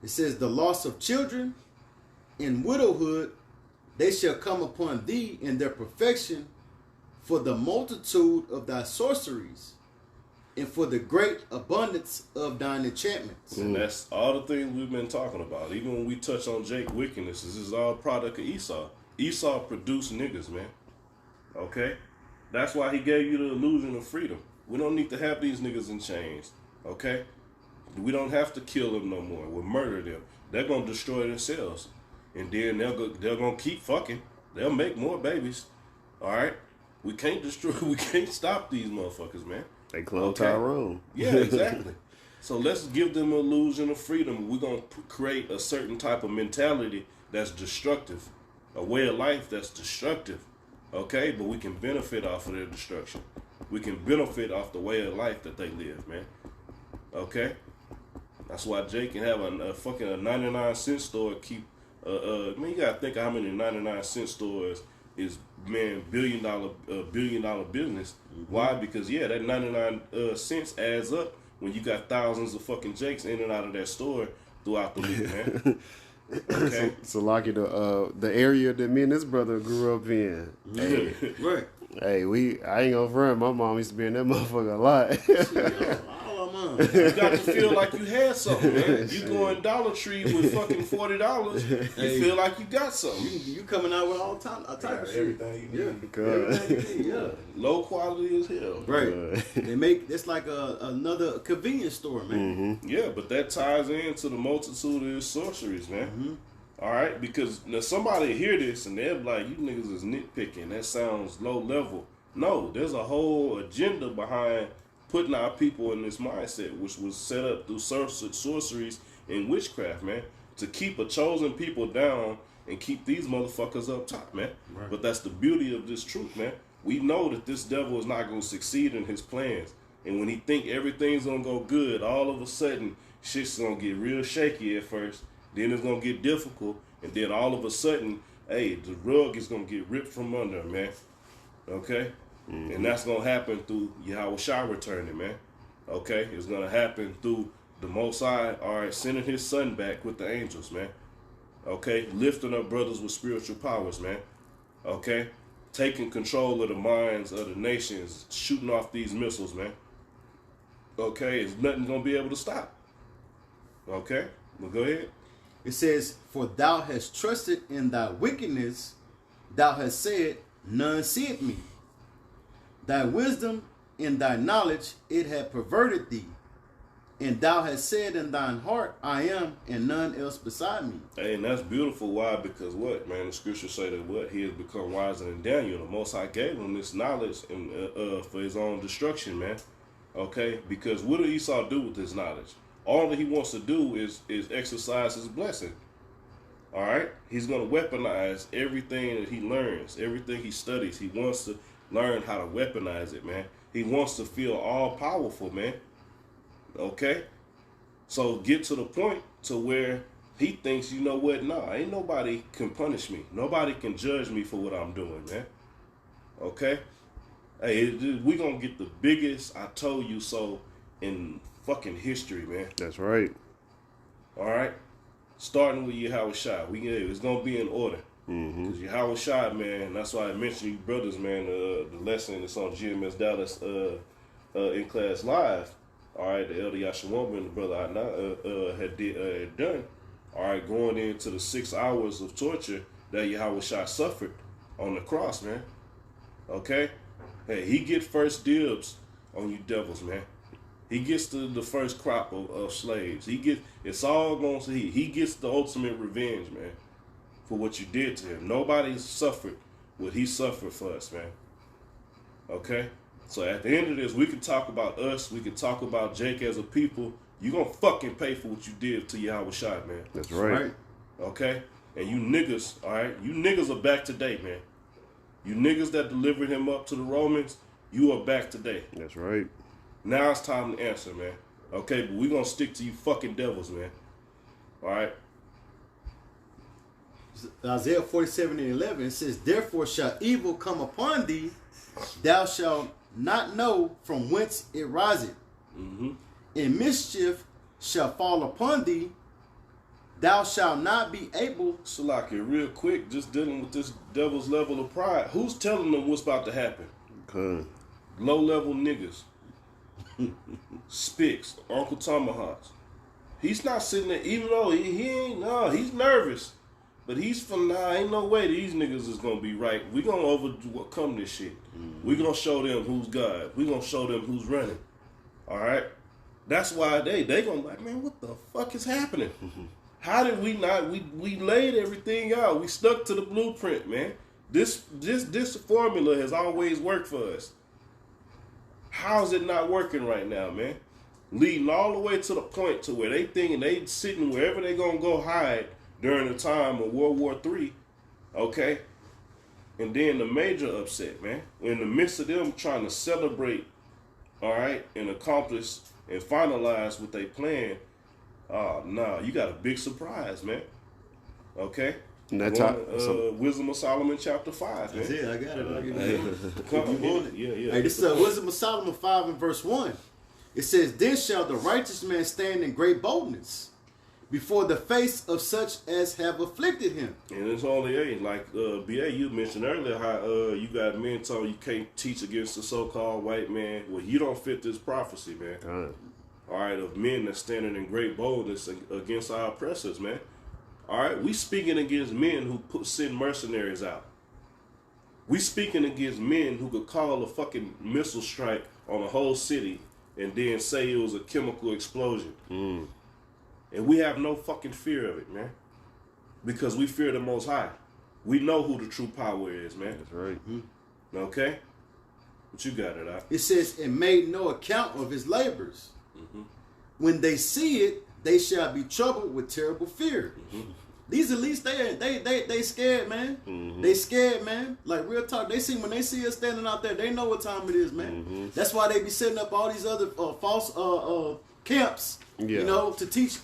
It says, the loss of children and widowhood, they shall come upon thee in their perfection, for the multitude of thy sorceries, and for the great abundance of thine enchantments. And that's all the things we've been talking about. Even when we touch on Jake wickedness, this is all a product of Esau. Esau produced niggas, man. Okay? That's why he gave you the illusion of freedom. We don't need to have these niggas in chains. Okay? We don't have to kill them no more. We'll murder them. They're going to destroy themselves. And then they're going to keep fucking. They'll make more babies. All right? We can't stop these motherfuckers, man. They clone Okay. Tyrone. Yeah, exactly. So let's give them an illusion of freedom. We're going to create a certain type of mentality that's destructive, a way of life that's destructive. Okay, but we can benefit off of their destruction. We can benefit off the way of life that they live, man. Okay, that's why Jake can have a fucking 99-cent store. Keep man, you gotta think of how many 99-cent stores is, man, billion dollar business. Why? Because that 99 cents adds up when you got thousands of fucking Jakes in and out of that store throughout the week, man. Okay. So like the area that me and this brother grew up in. Hey, Right. hey, I ain't gonna front. My mom used to be in that motherfucker a lot. All of mine. You got to feel like you had something, man. You go in Dollar Tree with fucking $40, you feel like you got something. You coming out with all type of shit. Everything you need. Everything you need, Low quality as hell. Right. They make it's like another convenience store, man. Yeah, but that ties into the multitude of sorceries, man. All right, because now somebody hear this and they're like, "You niggas is nitpicking. That sounds low level." No, there's a whole agenda behind putting our people in this mindset, which was set up through sorceries and witchcraft, man, to keep a chosen people down and keep these motherfuckers up top, man. Right. But that's the beauty of this truth, man. We know that this devil is not going to succeed in his plans. And when he think everything's going to go good, all of a sudden, shit's going to get real shaky at first. Then it's going to get difficult. And then all of a sudden, hey, the rug is going to get ripped from under him, man. Okay? And that's going to happen through Yahweh Shai returning, man. Okay? It's going to happen through the Most High, all right, sending his son back with the angels, man. Okay? Lifting up brothers with spiritual powers, man. Okay? Taking control of the minds of the nations, shooting off these missiles, man. Okay? It's nothing going to be able to stop. Okay? Well, go ahead. It says, "For thou hast trusted in thy wickedness, thou hast said, none seeth me. Thy wisdom and thy knowledge, it hath perverted thee. And thou hast said in thine heart, I am, and none else beside me." Hey, and that's beautiful. Why? Because what, man? The scriptures say that what? He has become wiser than Daniel. The Most High gave him this knowledge and for his own destruction, man. Okay? Because what did Esau do with his knowledge? All that he wants to do is exercise his blessing. All right? He's going to weaponize everything that he learns, everything he studies. He wants to learn how to weaponize it, man. He wants to feel all powerful, man. Okay? So get to the point to where he thinks, you know what? Nah, ain't nobody can punish me. Nobody can judge me for what I'm doing, man. Okay? Hey, we going to get the biggest I told you so in fucking history, man. That's right. All right? Starting with Yahweh Shai. It's going to be in order. Because Yahweh Shai, man, that's why I mentioned you brothers, man, the lesson that's on GMS Dallas in class live. All right, the elder Yashawamba and the brother Adnan had done. All right, going into the 6 hours of torture that Yahweh Shai suffered on the cross, man. Okay? Hey, he get first dibs on you devils, man. He gets the first crop of slaves. It's all going to he gets the ultimate revenge, man, for what you did to him. Nobody suffered what he suffered for us, man. Okay? So at the end of this, we can talk about us. We can talk about Jake as a people. You're going to fucking pay for what you did to Yahweh Shai, man. That's right. Okay? And you niggas, all right? You niggas are back today, man. You niggas that delivered him up to the Romans, you are back today. That's right. Now it's time to answer, man. Okay? But we're going to stick to you fucking devils, man. All right? Isaiah 47:11 says, "Therefore shall evil come upon thee, thou shalt not know from whence it riseth. And mischief shall fall upon thee, thou shalt not be able." Salakia, real quick, just dealing with this devil's level of pride. Who's telling them what's about to happen? Okay. Low-level niggas. Spicks, Uncle Tomahawks. He's not sitting there, even though he's nervous. But he's ain't no way these niggas is gonna be right. We gonna overcome this shit. We gonna show them who's God. We gonna show them who's running. All right? That's why they gonna be like, man, what the fuck is happening? How did we not? We laid everything out. We stuck to the blueprint, man. This formula has always worked for us. How's it not working right now, man? Leading all the way to the point to where they thinking they sitting wherever they gonna go hide, during the time of World War III, okay? And then the major upset, man. In the midst of them trying to celebrate, all right, and accomplish and finalize what they planned, you got a big surprise, man. Okay? And that's Wisdom of Solomon chapter 5, man. That's it. I got it. Come You want on. it? Yeah. Hey, this is Wisdom of Solomon 5 and verse 1. It says, "Then shall the righteous man stand in great boldness before the face of such as have afflicted him." And it's only like BA, you mentioned earlier how you got men told you can't teach against the so-called white man. Well, you don't fit this prophecy, man. All right, of men that's standing in great boldness against our oppressors, man. All right, we speaking against men who send mercenaries out. We speaking against men who could call a fucking missile strike on a whole city and then say it was a chemical explosion. And we have no fucking fear of it, man. Because we fear the Most High. We know who the true power is, man. That's right. Okay? What you got it out? It says, "And made no account of his labors. When they see it, they shall be troubled with terrible fear." These elites, they scared, man. They scared, man. Like real talk. When they see us standing out there, they know what time it is, man. That's why they be setting up all these other false camps, you know, to teach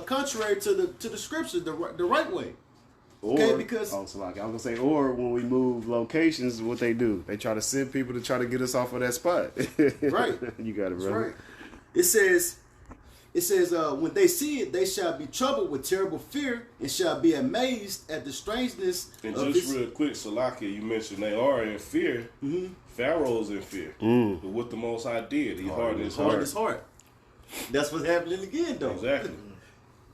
contrary to the scriptures, the right way. Okay, because also like I was gonna say, or when we move locations, what they do, they try to send people to try to get us off of that spot. Right. You got it, That's brother. right. It says, when they see it, they shall be troubled with terrible fear and shall be amazed at the strangeness And of just his... real quick, Salakia, you mentioned they are in fear. Pharaoh's in fear. But what the Most High did, he hardened his Hard heart. his heart. That's what's happening again, though. Exactly.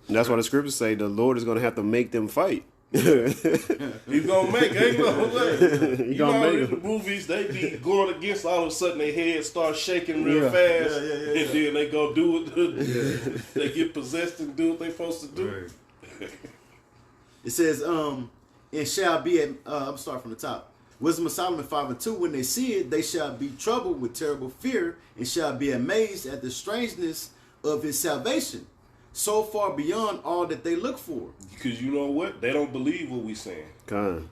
And that's why the scriptures say the Lord is gonna have to make them fight. He's gonna make, ain't no way. You gonna know, make in the movies, they be going against, all of a sudden their head starts shaking real Yeah. fast, and then they go do it. They get possessed and do what they supposed to do. It says, and shall be, I'm starting from the top. Wisdom of Solomon 5 and 2, "When they see it, they shall be troubled with terrible fear and shall be amazed at the strangeness of his salvation, so far beyond all that they look for." Because you know what? They don't believe what we saying. Con.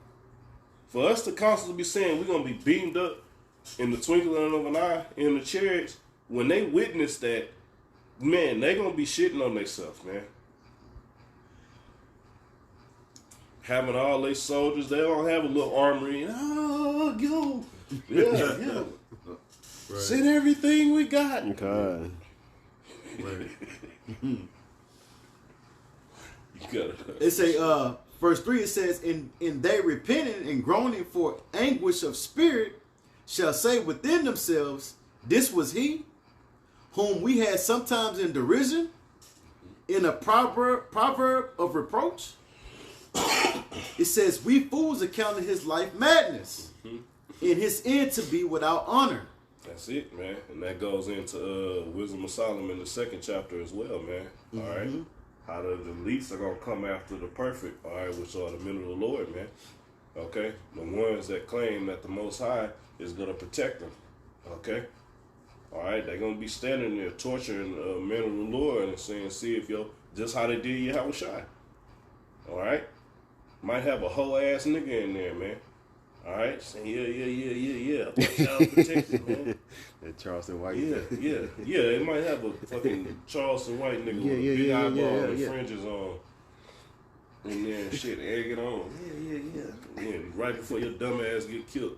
For us to constantly be saying we're going to be beamed up in the twinkling of an eye in the chariots, when they witness that, man, they going to be shitting on themselves, man. Having all their soldiers, they don't have a little armory. Oh, yo. Yeah. Send everything we got. Con. You gotta. It say, verse 3, it says, "In they repenting and groaning for anguish of spirit shall say within themselves, this was he whom we had sometimes in derision, in a proverb of reproach." It says, "We fools accounted his life madness, and his end to be without honor." That's it, man. And that goes into Wisdom of Solomon, the 2nd chapter as well, man. All right. How the elites are going to come after the perfect, all right, which are the men of the Lord, man. Okay? The ones that claim that the Most High is going to protect them. Okay? All right? They're going to be standing there torturing men of the Lord and saying, see if just how they did Yahushua. All right? Might have a whole ass nigga in there, man. All right? Saying, yeah. Child protected, man. That Charleston White. Yeah. It might have a fucking Charleston White nigga with a big eyeball and fringes on. And then shit, egg it on. Yeah. Right before your dumb ass get killed.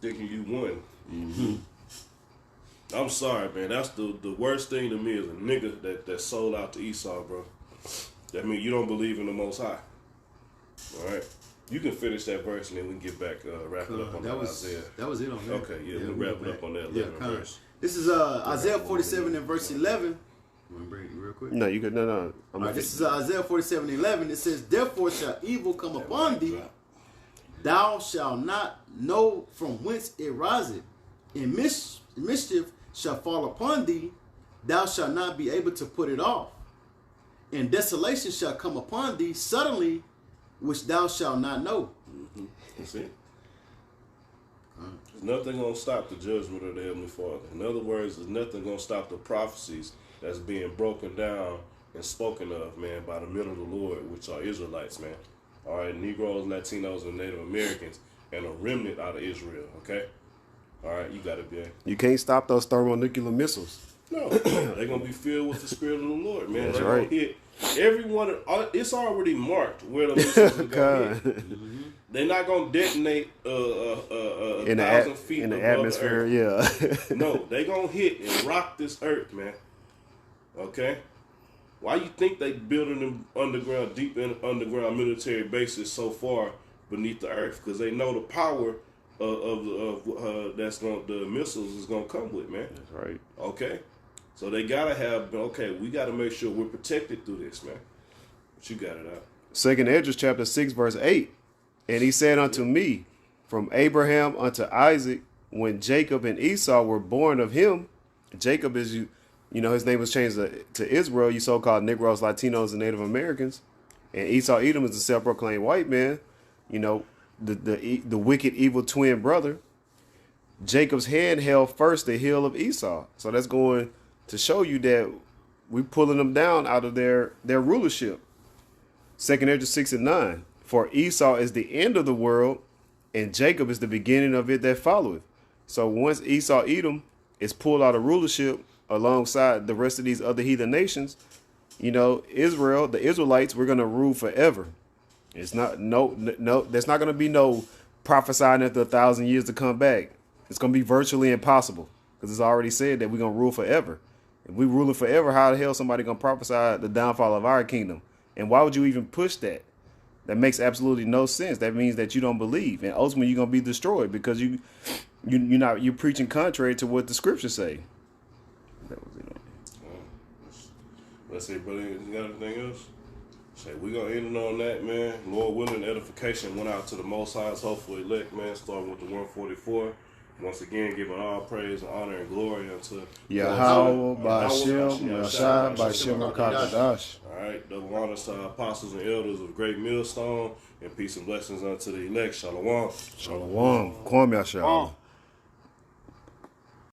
Thinking you won. I'm sorry, man. That's the worst thing to me is a nigga that sold out to Esau, bro. That means you don't believe in the Most High. All right? You can finish that verse and then we can get back, wrap it up on that Isaiah. That was it on there. Okay, we'll wrap it up on that 11 verse. This is Isaiah 47 and verse 11. You want to bring it real quick? No, you could. No. All right, this is Isaiah 47 and 11. It says, "Therefore shall evil come upon thee. Thou shalt not know from whence it riseth. And mischief shall fall upon thee. Thou shalt not be able to put it off. And desolation shall come upon thee suddenly, which thou shalt not know." That's it. There's nothing going to stop the judgment of the Heavenly Father. In other words, there's nothing going to stop the prophecies that's being broken down and spoken of, man, by the men of the Lord, which are Israelites, man. All right, Negroes, Latinos, and Native Americans, and a remnant out of Israel, okay? All right, you got it, man. You can't stop those thermonuclear missiles. No, they're going to be filled with the Spirit of the Lord, man. That's They're right. going to hit everyone. It's already marked where the missiles are going to hit. They're not going to detonate In 1,000 feet in the above atmosphere, the earth. yeah. No, they're going to hit and rock this earth, man. Okay? Why you think they building them underground, deep in underground military bases so far beneath the earth? Because they know the power of that's going the missiles is going to come with, man. That's right. Okay? So they got to have, okay, we got to make sure we're protected through this, man. But you got it out. 2nd Esdras chapter 6 verse 8. And he said unto me, from Abraham unto Isaac, when Jacob and Esau were born of him, Jacob is, you know, his name was changed to Israel, you so-called Negroes, Latinos, and Native Americans. And Esau Edom is a self-proclaimed white man, you know, the wicked, evil twin brother. Jacob's hand held first the heel of Esau. So that's going to show you that we're pulling them down out of their rulership. 2nd Esdras 6 and 9. For Esau is the end of the world, and Jacob is the beginning of it that followeth. So once Esau Edom is pulled out of rulership alongside the rest of these other heathen nations, you know, Israel, the Israelites, we're going to rule forever. It's not there's not going to be no prophesying after 1,000 years to come back. It's going to be virtually impossible because it's already said that we're going to rule forever. If we ruling forever, how the hell somebody going to prophesy the downfall of our kingdom? And why would you even push that? That makes absolutely no sense. That means that you don't believe, and ultimately you're gonna be destroyed because you're preaching contrary to what the scriptures say. That was it. Let's see, brother. You got anything else? Say we gonna end it on that, man. Lord willing, edification went out to the Most High's hopeful elect, man. Starting with the 144. Once again, giving all praise and honor and glory unto Yahweh, Ba'ashem, Yahshua, Ba'ashem, HaKadosh. All right, double honors to our apostles and elders of Great Millstone, and peace and blessings unto the elect. Shalom. Shalom. Kwam Yahshua.